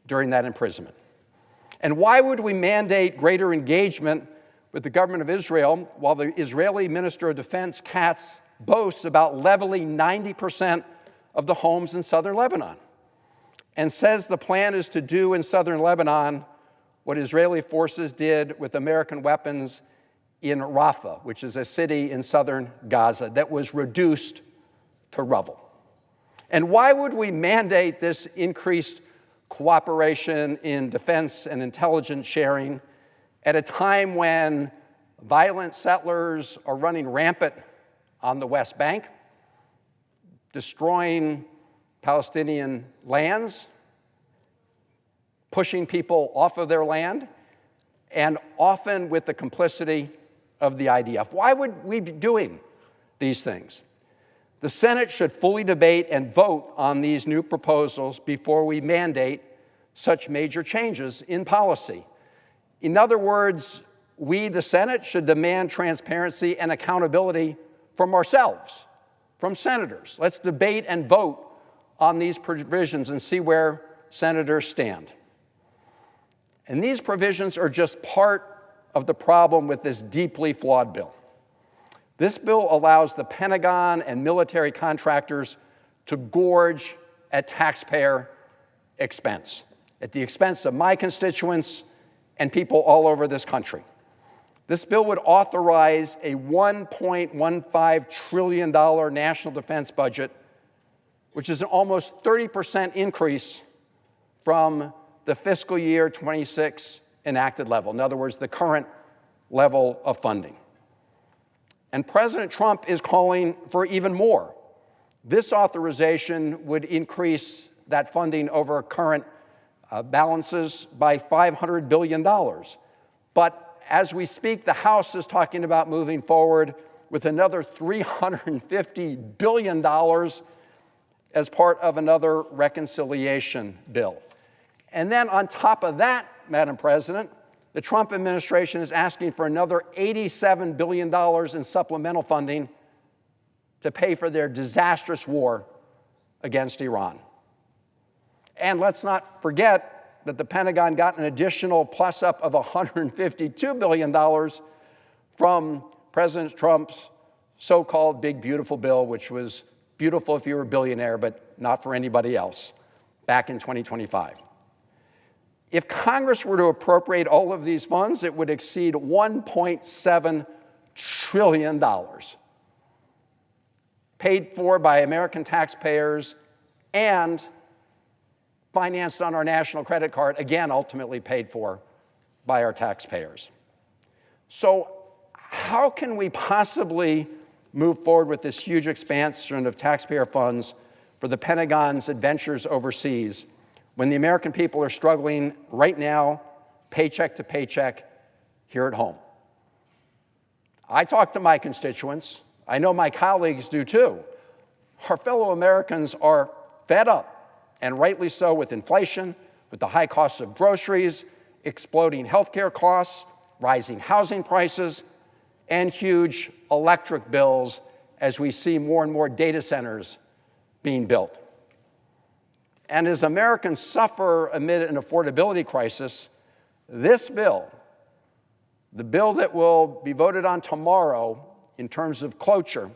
during that imprisonment. And why would we mandate greater engagement with the government of Israel while the Israeli Minister of Defense, Katz, boasts about leveling 90% of the homes in southern Lebanon and says the plan is to do in southern Lebanon what Israeli forces did with American weapons in Rafah, which is a city in southern Gaza that was reduced to rubble? And why would we mandate this increased cooperation in defense and intelligence sharing at a time when violent settlers are running rampant on the West Bank, destroying Palestinian lands, pushing people off of their land, and often with the complicity of the IDF? Why would we be doing these things? The Senate should fully debate and vote on these new proposals before we mandate such major changes in policy. In other words, we, the Senate, should demand transparency and accountability from ourselves, from senators. Let's debate and vote on these provisions and see where senators stand. And these provisions are just part of the problem with this deeply flawed bill. This bill allows the Pentagon and military contractors to gorge at taxpayer expense, at the expense of my constituents and people all over this country. This bill would authorize a $1.15 trillion national defense budget, which is an almost 30% increase from the fiscal year 26 enacted level. In other words, the current level of funding. And President Trump is calling for even more. This authorization would increase that funding over current balances by $500 billion. But as we speak, the House is talking about moving forward with another $350 billion as part of another reconciliation bill. And then on top of that, Madam President, the Trump administration is asking for another $87 billion in supplemental funding to pay for their disastrous war against Iran. And let's not forget that the Pentagon got an additional plus-up of $152 billion from President Trump's so-called Big Beautiful Bill, which was beautiful if you were a billionaire, but not for anybody else, back in 2025. If Congress were to appropriate all of these funds, it would exceed $1.7 trillion, paid for by American taxpayers and financed on our national credit card, again, ultimately paid for by our taxpayers. So how can we possibly move forward with this huge expansion of taxpayer funds for the Pentagon's adventures overseas when the American people are struggling right now, paycheck to paycheck, here at home? I talk to my constituents. I know my colleagues do too. Our fellow Americans are fed up, and rightly so, with inflation, with the high costs of groceries, exploding healthcare costs, rising housing prices, and huge electric bills as we see more and more data centers being built. And as Americans suffer amid an affordability crisis, this bill, the bill that will be voted on tomorrow in terms of cloture,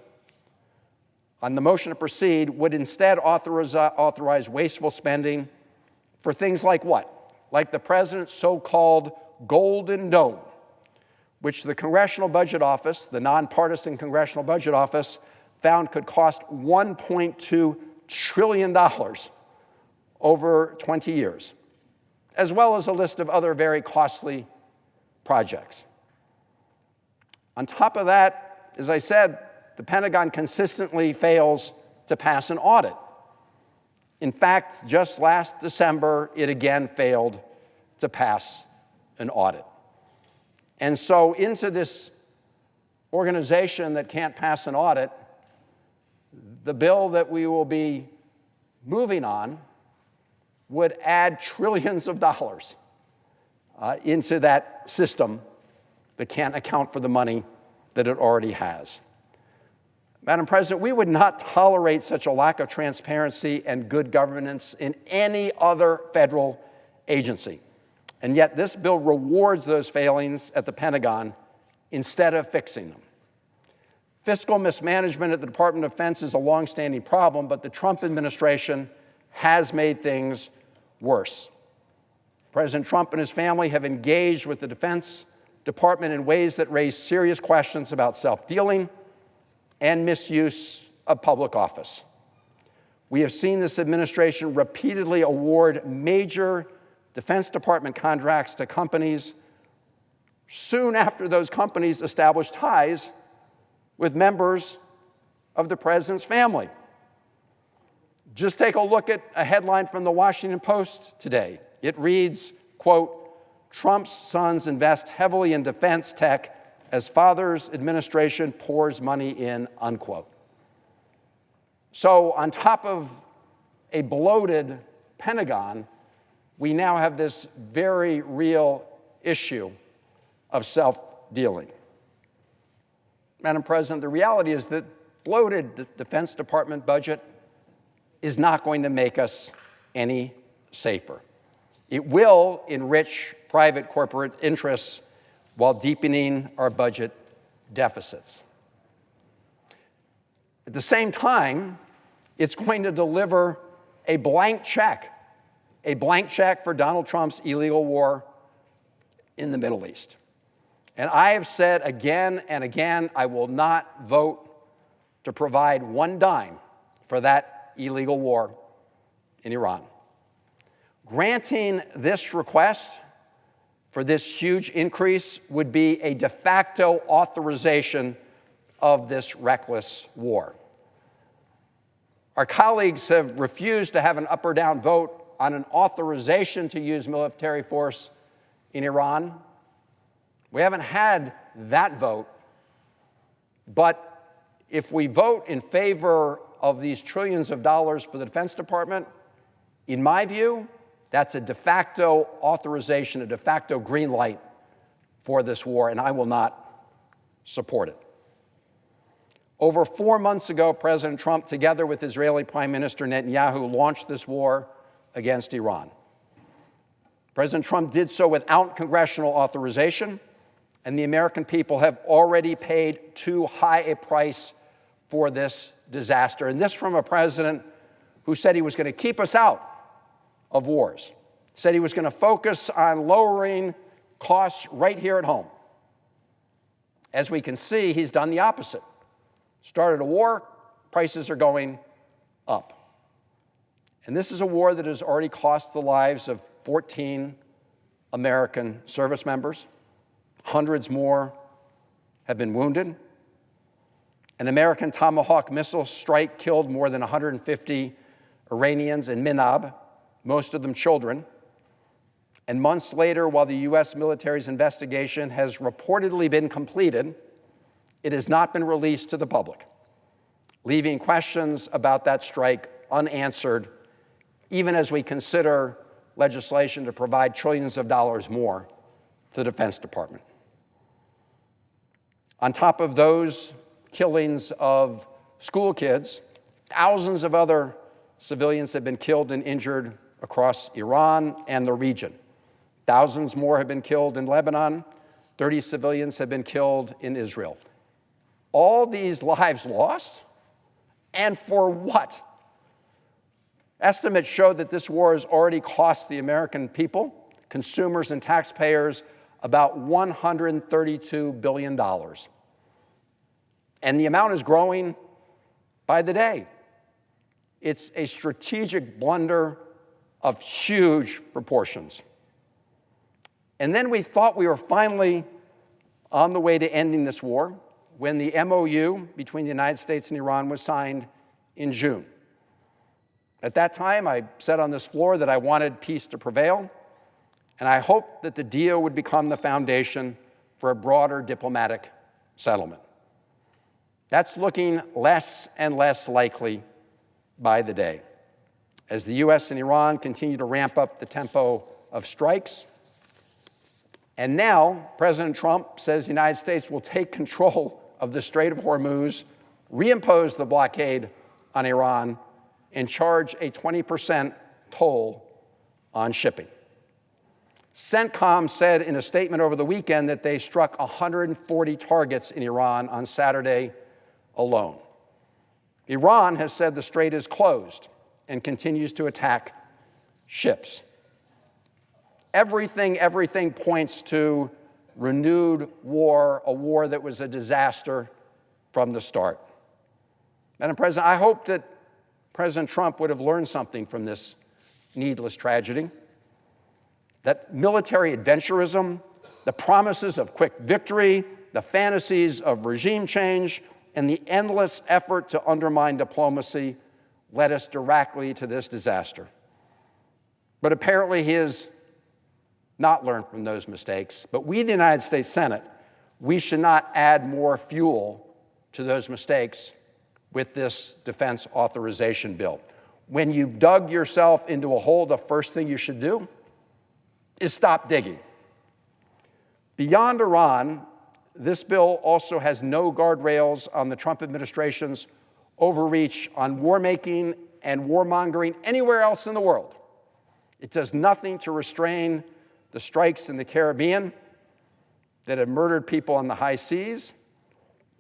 on the motion to proceed, would instead authorize wasteful spending for things like what? Like the president's so-called Golden Dome, which the Congressional Budget Office, the nonpartisan Congressional Budget Office, found could cost $1.2 trillion over 20 years, as well as a list of other very costly projects. On top of that, as I said, the Pentagon consistently fails to pass an audit. In fact, just last December, it again failed to pass an audit. And so into this organization that can't pass an audit, the bill that we will be moving on would add trillions of dollars into that system that can't account for the money that it already has. Madam President, we would not tolerate such a lack of transparency and good governance in any other federal agency. And yet this bill rewards those failings at the Pentagon instead of fixing them. Fiscal mismanagement at the Department of Defense is a longstanding problem, but the Trump administration has made things worse. President Trump and his family have engaged with the Defense Department in ways that raise serious questions about self-dealing and misuse of public office. We have seen this administration repeatedly award major Defense Department contracts to companies soon after those companies established ties with members of the president's family. Just take a look at a headline from the Washington Post today. It reads, quote, "Trump's sons invest heavily in defense tech as father's administration pours money in," unquote. So on top of a bloated Pentagon, we now have this very real issue of self-dealing. Madam President, the reality is that bloated Defense Department budget is not going to make us any safer. It will enrich private corporate interests while deepening our budget deficits. At the same time, it's going to deliver a blank check for Donald Trump's illegal war in the Middle East. And I have said again and again, I will not vote to provide one dime for that illegal war in Iran. Granting this request for this huge increase would be a de facto authorization of this reckless war. Our colleagues have refused to have an up or down vote on an authorization to use military force in Iran. We haven't had that vote, but if we vote in favor of these trillions of dollars for the Defense Department, in my view, that's a de facto authorization, a de facto green light for this war, and I will not support it. Over 4 months ago, President Trump, together with Israeli Prime Minister Netanyahu, launched this war against Iran. President Trump did so without congressional authorization, and the American people have already paid too high a price for this disaster. And this from a president who said he was going to keep us out of wars, said he was going to focus on lowering costs right here at home. As we can see, he's done the opposite. Started a war, prices are going up. And this is a war that has already cost the lives of 14 American service members. Hundreds more have been wounded. An American Tomahawk missile strike killed more than 150 Iranians in Minab, most of them children. And months later, while the U.S. military's investigation has reportedly been completed, it has not been released to the public, leaving questions about that strike unanswered, even as we consider legislation to provide trillions of dollars more to the Defense Department. On top of those killings of school kids, thousands of other civilians have been killed and injured across Iran and the region. Thousands more have been killed in Lebanon. 30 civilians have been killed in Israel. All these lives lost, and for what? Estimates show that this war has already cost the American people, consumers, and taxpayers about $132 billion. And the amount is growing by the day. It's a strategic blunder of huge proportions. And then we thought we were finally on the way to ending this war when the MOU between the United States and Iran was signed in June. At that time, I said on this floor that I wanted peace to prevail, and I hoped that the deal would become the foundation for a broader diplomatic settlement. That's looking less and less likely by the day, as the U.S. and Iran continue to ramp up the tempo of strikes. And now, President Trump says the United States will take control of the Strait of Hormuz, reimpose the blockade on Iran, and charge a 20% toll on shipping. CENTCOM said in a statement over the weekend that they struck 140 targets in Iran on Saturday alone. Iran has said the strait is closed and continues to attack ships. Everything points to renewed war, a war that was a disaster from the start. Madam President, I hope that President Trump would have learned something from this needless tragedy, that military adventurism, the promises of quick victory, the fantasies of regime change, and the endless effort to undermine diplomacy led us directly to this disaster. But apparently he has not learned from those mistakes. But we, the United States Senate, we should not add more fuel to those mistakes with this defense authorization bill. When you've dug yourself into a hole, the first thing you should do is stop digging. Beyond Iran, this bill also has no guardrails on the Trump administration's overreach on war-making and warmongering anywhere else in the world. It does nothing to restrain the strikes in the Caribbean that have murdered people on the high seas,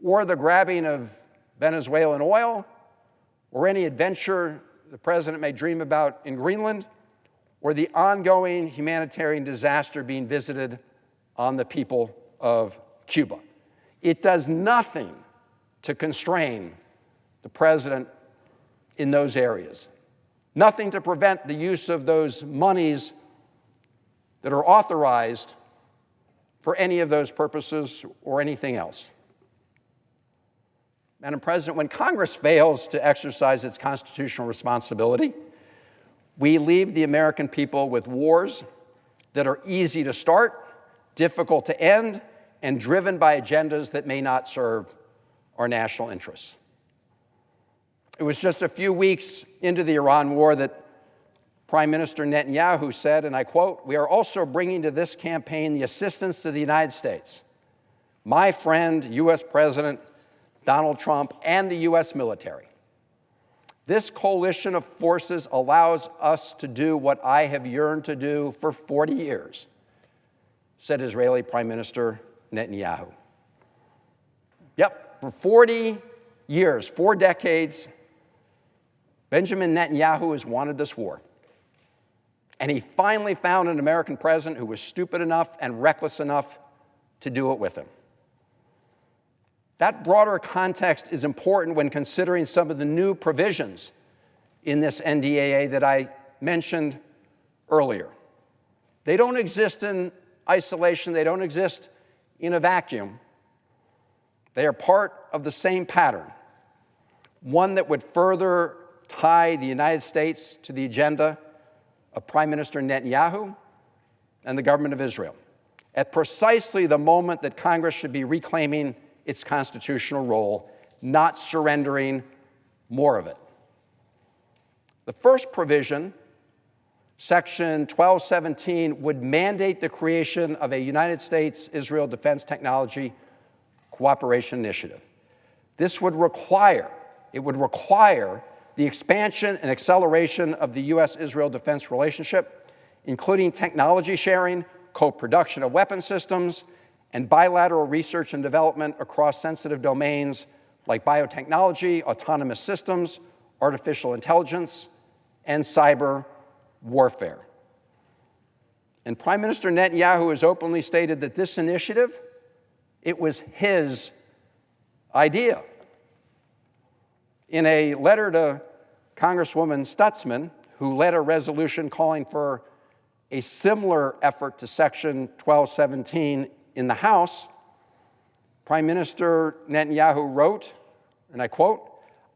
or the grabbing of Venezuelan oil, or any adventure the president may dream about in Greenland, or the ongoing humanitarian disaster being visited on the people of Cuba. It does nothing to constrain the president in those areas. Nothing to prevent the use of those monies that are authorized for any of those purposes or anything else. Madam President, when Congress fails to exercise its constitutional responsibility, we leave the American people with wars that are easy to start, difficult to end, and driven by agendas that may not serve our national interests. It was just a few weeks into the Iran war that Prime Minister Netanyahu said, and I quote, "We are also bringing to this campaign the assistance to the United States, my friend, U.S. President Donald Trump, and the U.S. military. This coalition of forces allows us to do what I have yearned to do for 40 years," said Israeli Prime Minister Netanyahu. Yep, for 40 years, 4 decades, Benjamin Netanyahu has wanted this war. And he finally found an American president who was stupid enough and reckless enough to do it with him. That broader context is important when considering some of the new provisions in this NDAA that I mentioned earlier. They don't exist in isolation. They don't exist in a vacuum. They are part of the same pattern, one that would further tie the United States to the agenda of Prime Minister Netanyahu and the government of Israel at precisely the moment that Congress should be reclaiming its constitutional role, not surrendering more of it. The first provision, Section 1217, would mandate the creation of a United States-Israel Defense Technology Cooperation Initiative. This would require the expansion and acceleration of the U.S.-Israel defense relationship, including technology sharing, co-production of weapon systems, and bilateral research and development across sensitive domains like biotechnology, autonomous systems, artificial intelligence, and cyber warfare. And Prime Minister Netanyahu has openly stated that this initiative, it was his idea. In a letter to Congresswoman Stutzman, who led a resolution calling for a similar effort to Section 1217 in the House, Prime Minister Netanyahu wrote, and I quote,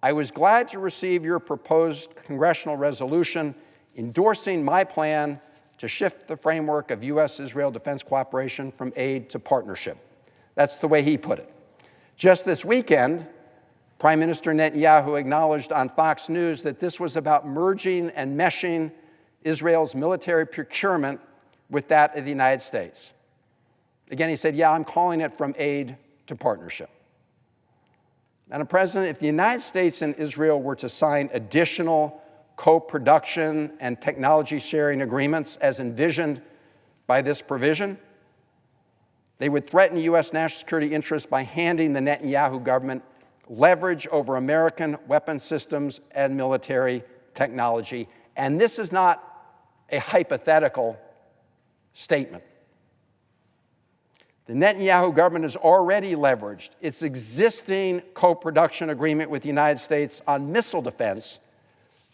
"I was glad to receive your proposed congressional resolution endorsing my plan to shift the framework of U.S.-Israel defense cooperation from aid to partnership." That's the way he put it. Just this weekend, Prime Minister Netanyahu acknowledged on Fox News that this was about merging and meshing Israel's military procurement with that of the United States. Again, he said, yeah, I'm calling it from aid to partnership. Madam President, if the United States and Israel were to sign additional co-production and technology sharing agreements as envisioned by this provision, they would threaten U.S. national security interests by handing the Netanyahu government leverage over American weapon systems and military technology. And this is not a hypothetical statement. The Netanyahu government has already leveraged its existing co-production agreement with the United States on missile defense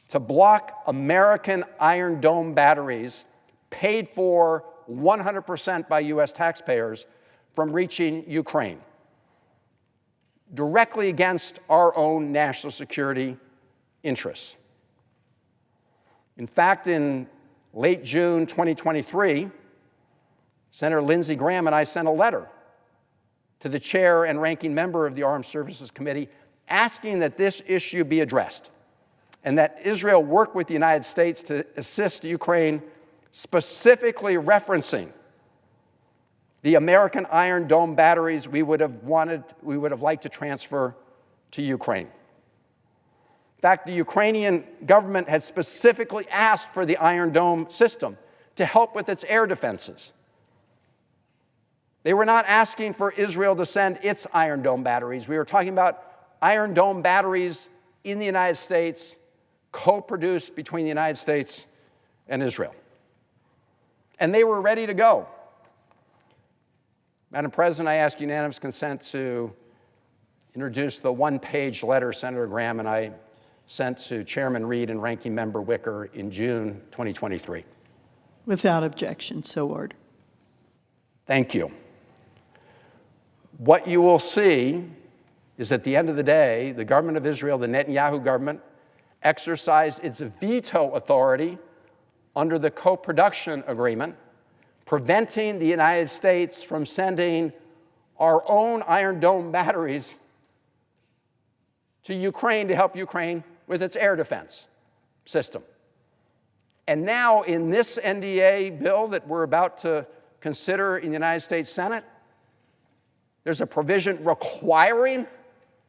to block American Iron Dome batteries paid for 100% by U.S. taxpayers from reaching Ukraine, directly against our own national security interests. In fact, in late June 2023, Senator Lindsey Graham and I sent a letter to the chair and ranking member of the Armed Services Committee asking that this issue be addressed and that Israel work with the United States to assist Ukraine, specifically referencing the American Iron Dome batteries we would have liked to transfer to Ukraine. In fact, the Ukrainian government had specifically asked for the Iron Dome system to help with its air defenses. They were not asking for Israel to send its Iron Dome batteries. We were talking about Iron Dome batteries in the United States, co-produced between the United States and Israel. And they were ready to go. Madam President, I ask unanimous consent to introduce the one-page letter Senator Graham and I sent to Chairman Reid and Ranking Member Wicker in June 2023. Without objection, so ordered. Thank you. What you will see is at the end of the day, the government of Israel, the Netanyahu government, exercised its veto authority under the co-production agreement, preventing the United States from sending our own Iron Dome batteries to Ukraine to help Ukraine with its air defense system. And now in this NDA bill that we're about to consider in the United States Senate, there's a provision requiring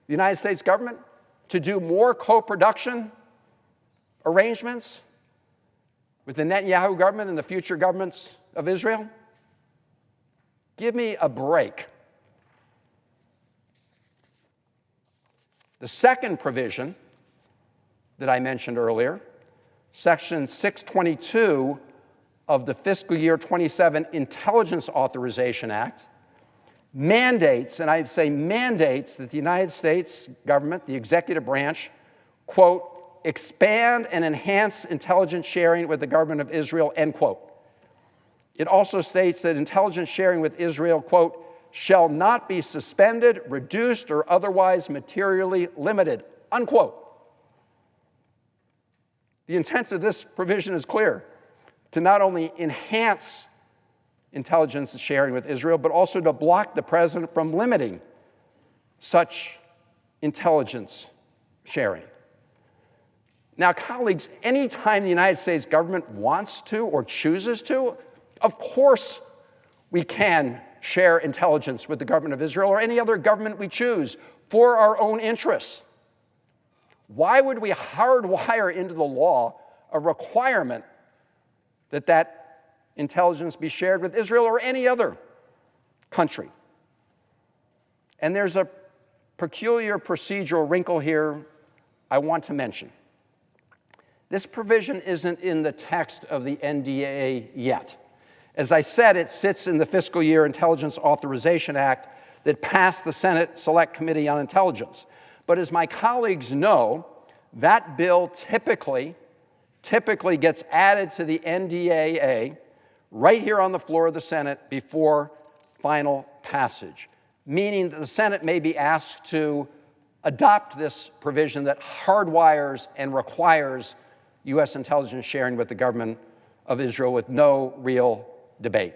the United States government to do more co-production arrangements with the Netanyahu government and the future governments of Israel? Give me a break. The second provision that I mentioned earlier, Section 622 of the fiscal year 27 Intelligence Authorization Act, mandates, and I say mandates, that the United States government, the executive branch, quote, expand and enhance intelligence sharing with the government of Israel, end quote. It also states that intelligence sharing with Israel, quote, shall not be suspended, reduced, or otherwise materially limited, unquote. The intent of this provision is clear: to not only enhance intelligence sharing with Israel, but also to block the president from limiting such intelligence sharing. Now, colleagues, anytime the United States government wants to or chooses to, of course we can share intelligence with the government of Israel or any other government we choose for our own interests. Why would we hardwire into the law a requirement that that intelligence be shared with Israel or any other country? And there's a peculiar procedural wrinkle here I want to mention. This provision isn't in the text of the NDA yet. As I said, it sits in the Fiscal Year Intelligence Authorization Act that passed the Senate Select Committee on Intelligence. But as my colleagues know, that bill typically gets added to the NDAA right here on the floor of the Senate before final passage, meaning that the Senate may be asked to adopt this provision that hardwires and requires U.S. intelligence sharing with the government of Israel with no real debate.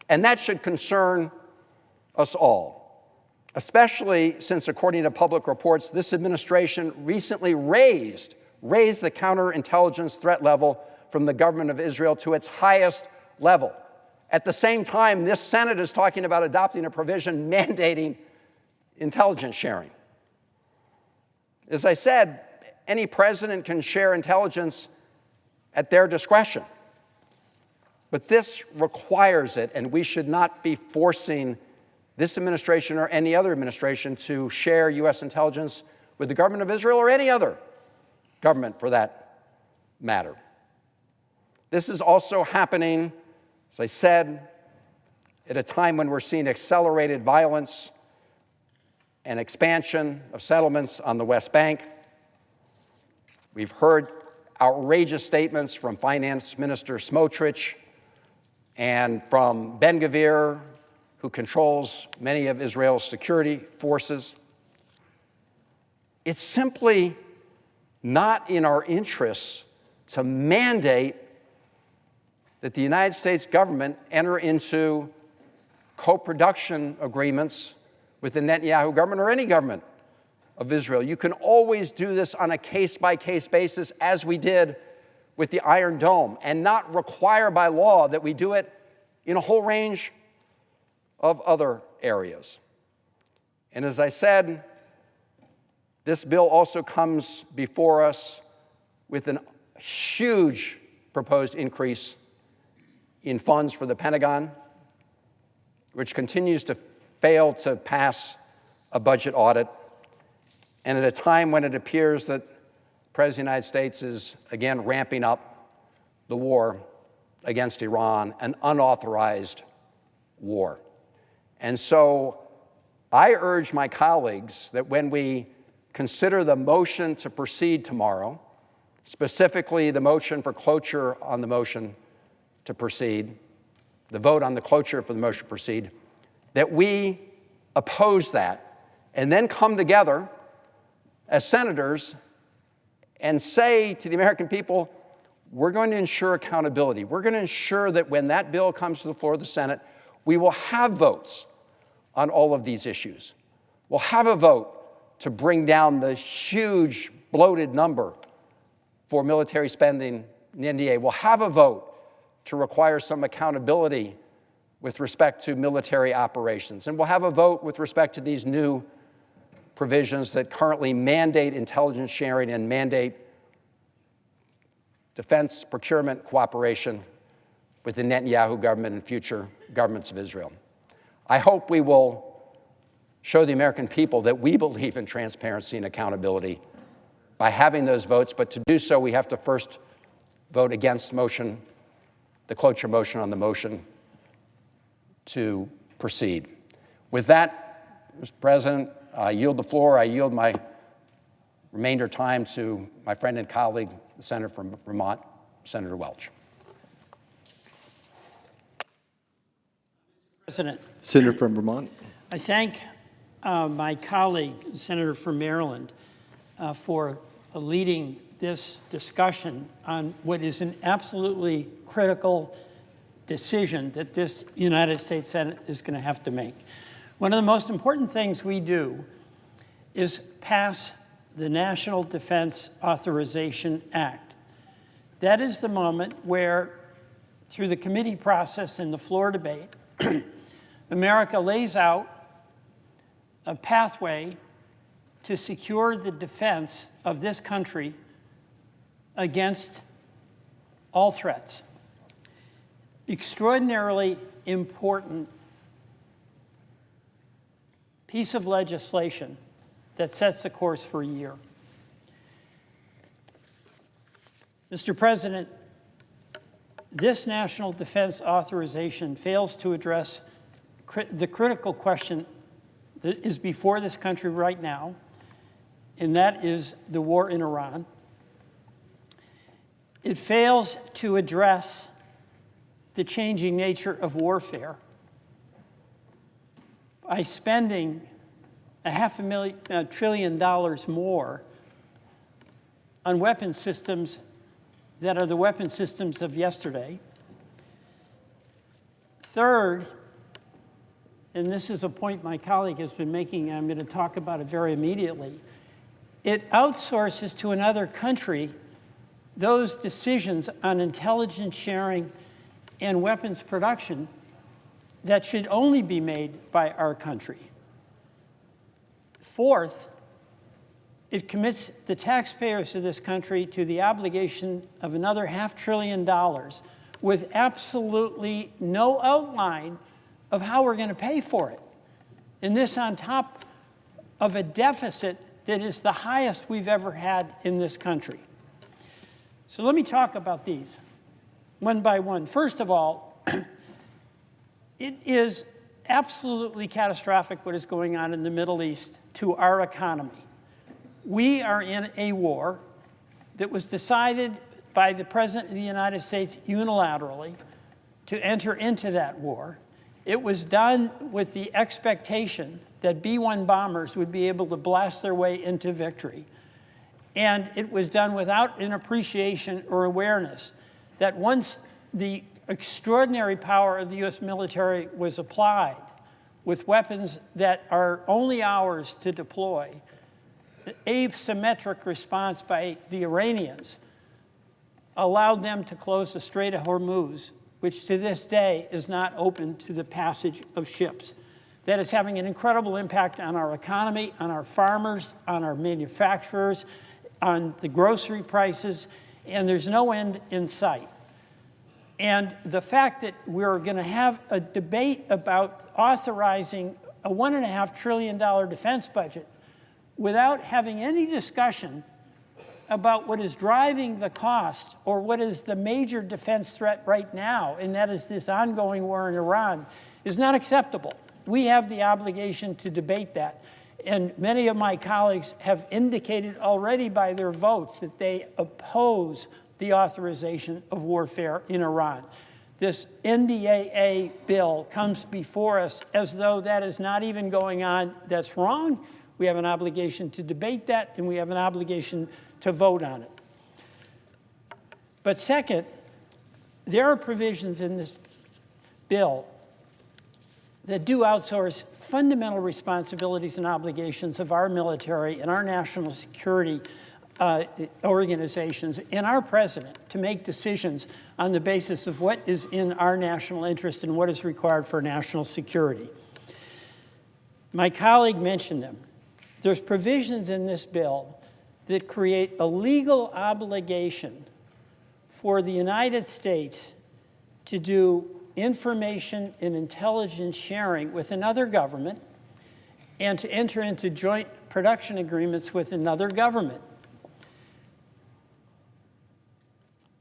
And that should concern us all, especially since, according to public reports, this administration recently raised the counterintelligence threat level from the government of Israel to its highest level. At the same time, this Senate is talking about adopting a provision mandating intelligence sharing. As I said, any president can share intelligence at their discretion. But this requires it, and we should not be forcing this administration or any other administration to share U.S. intelligence with the government of Israel or any other government for that matter. This is also happening, as I said, at a time when we're seeing accelerated violence and expansion of settlements on the West Bank. We've heard outrageous statements from Finance Minister Smotrich and from Ben-Gvir, who controls many of Israel's security forces. It's simply not in our interests to mandate that the United States government enter into co-production agreements with the Netanyahu government or any government of Israel. You can always do this on a case-by-case basis, as we did with the Iron Dome, and not require by law that we do it in a whole range of other areas. And as I said, this bill also comes before us with a huge proposed increase in funds for the Pentagon, which continues to fail to pass a budget audit, and at a time when it appears that the President of the United States is again ramping up the war against Iran, an unauthorized war. And so I urge my colleagues that when we consider the motion to proceed tomorrow, specifically the motion for cloture on the motion to proceed, the vote on the cloture for the motion to proceed, that we oppose that and then come together as senators and say to the American people, we're going to ensure accountability. We're going to ensure that when that bill comes to the floor of the Senate, we will have votes on all of these issues. We'll have a vote to bring down the huge bloated number for military spending in the NDA. We'll have a vote to require some accountability with respect to military operations. And we'll have a vote with respect to these new provisions that currently mandate intelligence sharing and mandate defense procurement cooperation with the Netanyahu government and future governments of Israel. I hope we will show the American people that we believe in transparency and accountability by having those votes, but to do so, we have to first vote against the cloture motion on the motion to proceed. With that, Mr. President, I yield the floor. I yield my remainder time to my friend and colleague, the Senator from Vermont, Senator Welch. President, Senator from Vermont. I thank my colleague, the Senator from Maryland, for leading this discussion on what is an absolutely critical decision that this United States Senate is going to have to make. One of the most important things we do is pass the National Defense Authorization Act. That is the moment where, through the committee process and the floor debate, America lays out a pathway to secure the defense of this country against all threats. Extraordinarily important piece of legislation that sets the course for a year. Mr. President, this national defense authorization fails to address the critical question that is before this country right now, and that is the war in Iran. It fails to address the changing nature of warfare by spending $500 billion more on weapon systems that are the weapon systems of yesterday. Third, and this is a point my colleague has been making, and I'm going to talk about it very immediately, it outsources to another country those decisions on intelligence sharing and weapons production that should only be made by our country. Fourth, it commits the taxpayers of this country to the obligation of another $500 billion with absolutely no outline of how we're going to pay for it. And this on top of a deficit that is the highest we've ever had in this country. So let me talk about these one by one. First of all, it is absolutely catastrophic what is going on in the Middle East to our economy. We are in a war that was decided by the President of the United States unilaterally to enter into that war. It was done with the expectation that B-1 bombers would be able to blast their way into victory. And it was done without an appreciation or awareness that once the extraordinary power of the U.S. military was applied with weapons that are only ours to deploy, the asymmetric response by the Iranians allowed them to close the Strait of Hormuz, which to this day is not open to the passage of ships. That is having an incredible impact on our economy, on our farmers, on our manufacturers, on the grocery prices, and there's no end in sight. And the fact that we're going to have a debate about authorizing a $1.5 trillion defense budget without having any discussion about what is driving the cost or what is the major defense threat right now, and that is this ongoing war in Iran, is not acceptable. We have the obligation to debate that. And many of my colleagues have indicated already by their votes that they oppose the authorization of warfare in Iran. This NDAA bill comes before us as though that is not even going on. That's wrong. We have an obligation to debate that, and we have an obligation to vote on it. But second, there are provisions in this bill that do outsource fundamental responsibilities and obligations of our military and our national security organizations and our president to make decisions on the basis of what is in our national interest and what is required for national security. My colleague mentioned them. There's provisions in this bill that create a legal obligation for the United States to do information and intelligence sharing with another government and to enter into joint production agreements with another government.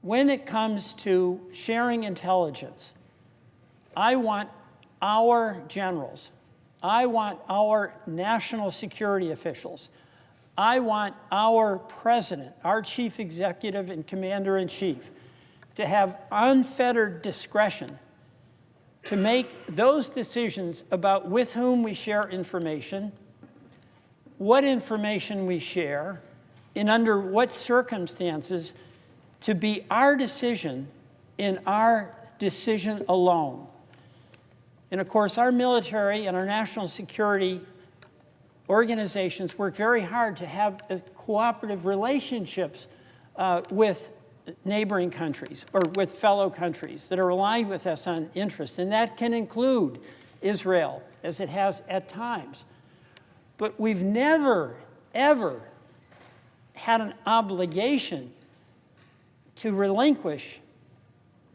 When it comes to sharing intelligence, I want our generals, I want our national security officials, I want our president, our chief executive and commander-in-chief, to have unfettered discretion to make those decisions about with whom we share information, what information we share, and under what circumstances, to be our decision and our decision alone. And of course, our military and our national security organizations work very hard to have cooperative relationships with neighboring countries or with fellow countries that are aligned with us on interests. And that can include Israel, as it has at times. But we've never, ever had an obligation to relinquish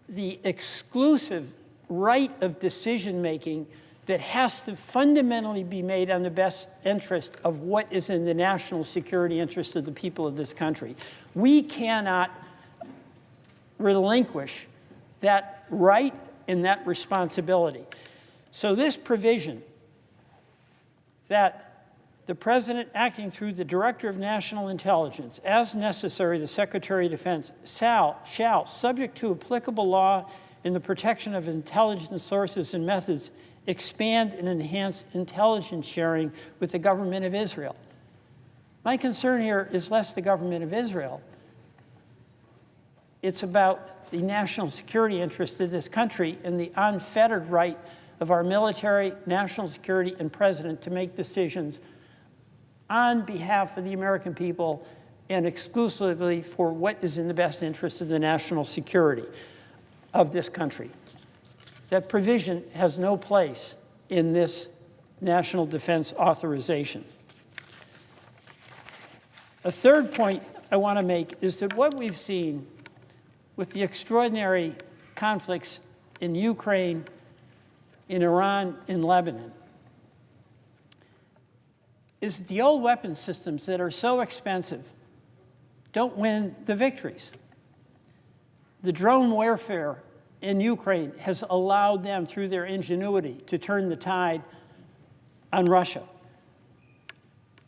the exclusive right of decision-making that has to fundamentally be made on the best interest of what is in the national security interest of the people of this country. We cannot relinquish that right and that responsibility. So this provision that the President, acting through the Director of National Intelligence, as necessary, the Secretary of Defense, shall, subject to applicable law and the protection of intelligence sources and methods, expand and enhance intelligence sharing with the government of Israel. My concern here is less the government of Israel. It's about the national security interest of this country and the unfettered right of our military, national security, and president to make decisions on behalf of the American people and exclusively for what is in the best interest of the national security of this country. That provision has no place in this national defense authorization. A third point I want to make is that what we've seen with the extraordinary conflicts in Ukraine, in Iran, in Lebanon, is that the old weapon systems that are so expensive don't win the victories. The drone warfare in Ukraine has allowed them, through their ingenuity, to turn the tide on Russia.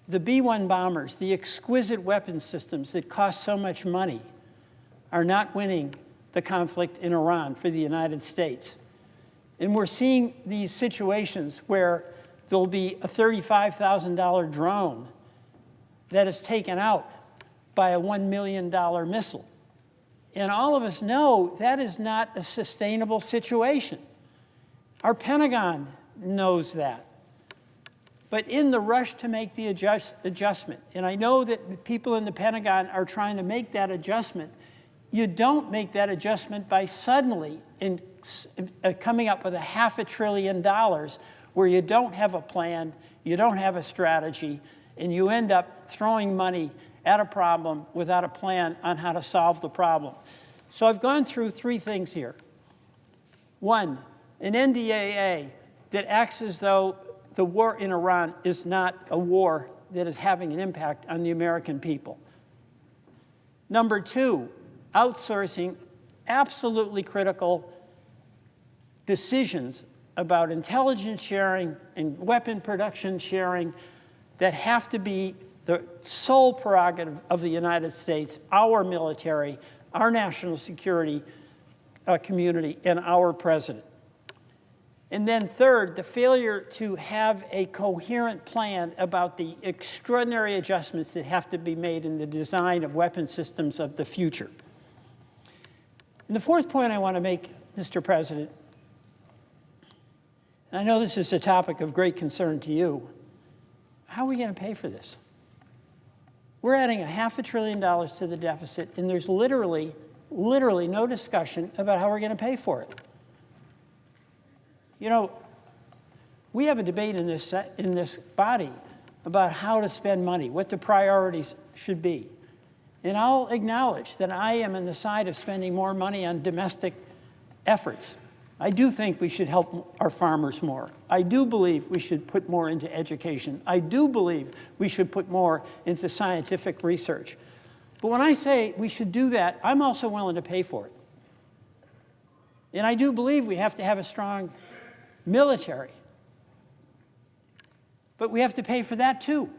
The B-1 bombers, the exquisite weapon systems that cost so much money, are not winning the conflict in Iran for the United States. And we're seeing these situations where there'll be a $35,000 drone that is taken out by a $1 million missile. And all of us know that is not a sustainable situation. Our Pentagon knows that. But in the rush to make the adjustment, and I know that people in the Pentagon are trying to make that adjustment, you don't make that adjustment by suddenly coming up with $500 billion where you don't have a plan, you don't have a strategy, and you end up throwing money at a problem without a plan on how to solve the problem. So I've gone through three things here. One, an NDAA that acts as though the war in Iran is not a war that is having an impact on the American people. Number two, outsourcing absolutely critical decisions about intelligence sharing and weapon production sharing that have to be the sole prerogative of the United States, our military, our national security community, and our president. And then third, the failure to have a coherent plan about the extraordinary adjustments that have to be made in the design of weapon systems of the future. And the fourth point I want to make, Mr. President, and I know this is a topic of great concern to you, how are we going to pay for this? We're adding $500 billion to the deficit, and there's literally no discussion about how we're going to pay for it. You know, we have a debate in this body about how to spend money, what the priorities should be. And I'll acknowledge that I am on the side of spending more money on domestic efforts. I do think we should help our farmers more. I do believe we should put more into education. I do believe we should put more into scientific research. But when I say we should do that, I'm also willing to pay for it. And I do believe we have to have a strong military. But we have to pay for that too.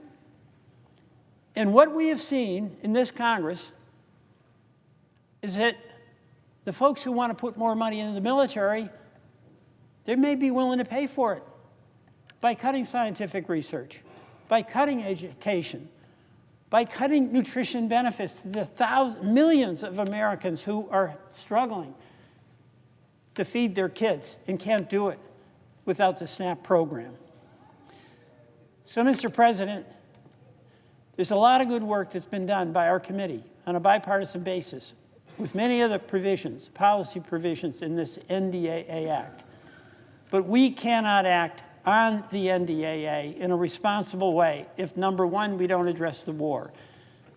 And what we have seen in this Congress is that the folks who want to put more money into the military, they may be willing to pay for it by cutting scientific research, by cutting education, by cutting nutrition benefits to the millions of Americans who are struggling to feed their kids and can't do it without the SNAP program. So, Mr. President, there's a lot of good work that's been done by our committee on a bipartisan basis with many other provisions, policy provisions in this NDAA Act. But we cannot act on the NDAA in a responsible way if, number one, we don't address the war.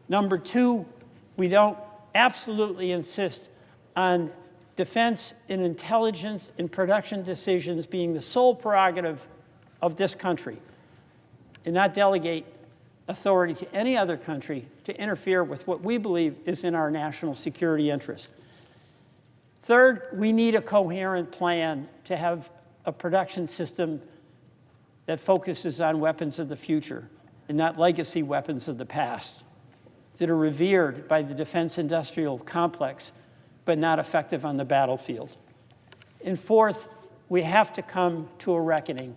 Number two, we don't absolutely insist on defense and intelligence and production decisions being the sole prerogative of this country and not delegate authority to any other country to interfere with what we believe is in our national security interest. Third, we need a coherent plan to have a production system that focuses on weapons of the future and not legacy weapons of the past that are revered by the defense industrial complex but not effective on the battlefield. And fourth, we have to come to a reckoning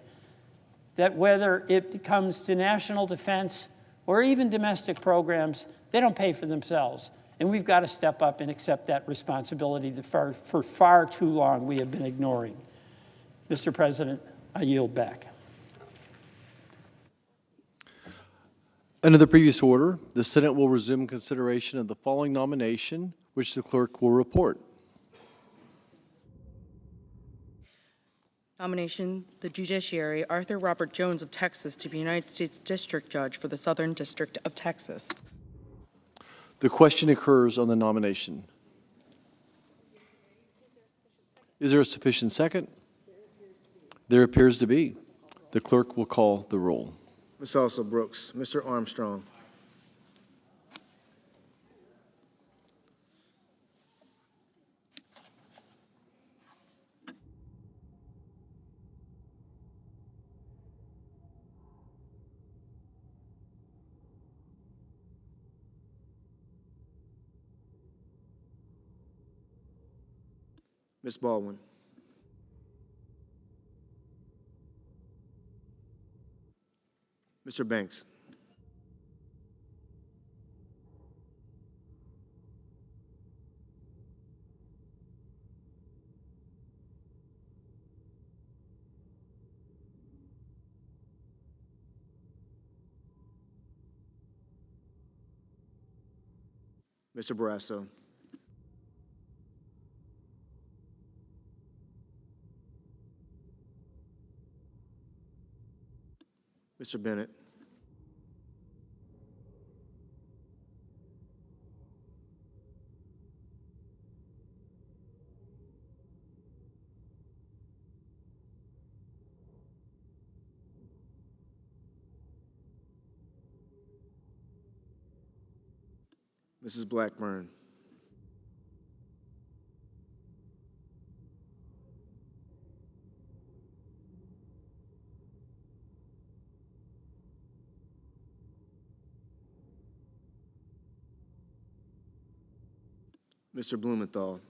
that whether it comes to national defense or even domestic programs, they don't pay for themselves. And we've got to step up and accept that responsibility that for far too long we have been ignoring. Mr. President, I yield back. Under the previous order, the Senate will resume consideration of the following nomination, which the clerk will report. Nomination, the Judiciary, Arthur Robert Jones of Texas to be United States District Judge for the Southern District of Texas. The question occurs on the nomination. Is there a sufficient second? There appears to be. The clerk will call the roll. Ms. Also Brooks, Mr. Armstrong. Ms. Baldwin. Mr. Banks. Mr. Barrasso. Mr. Bennett. Mrs. Blackburn. Mr. Blumenthal.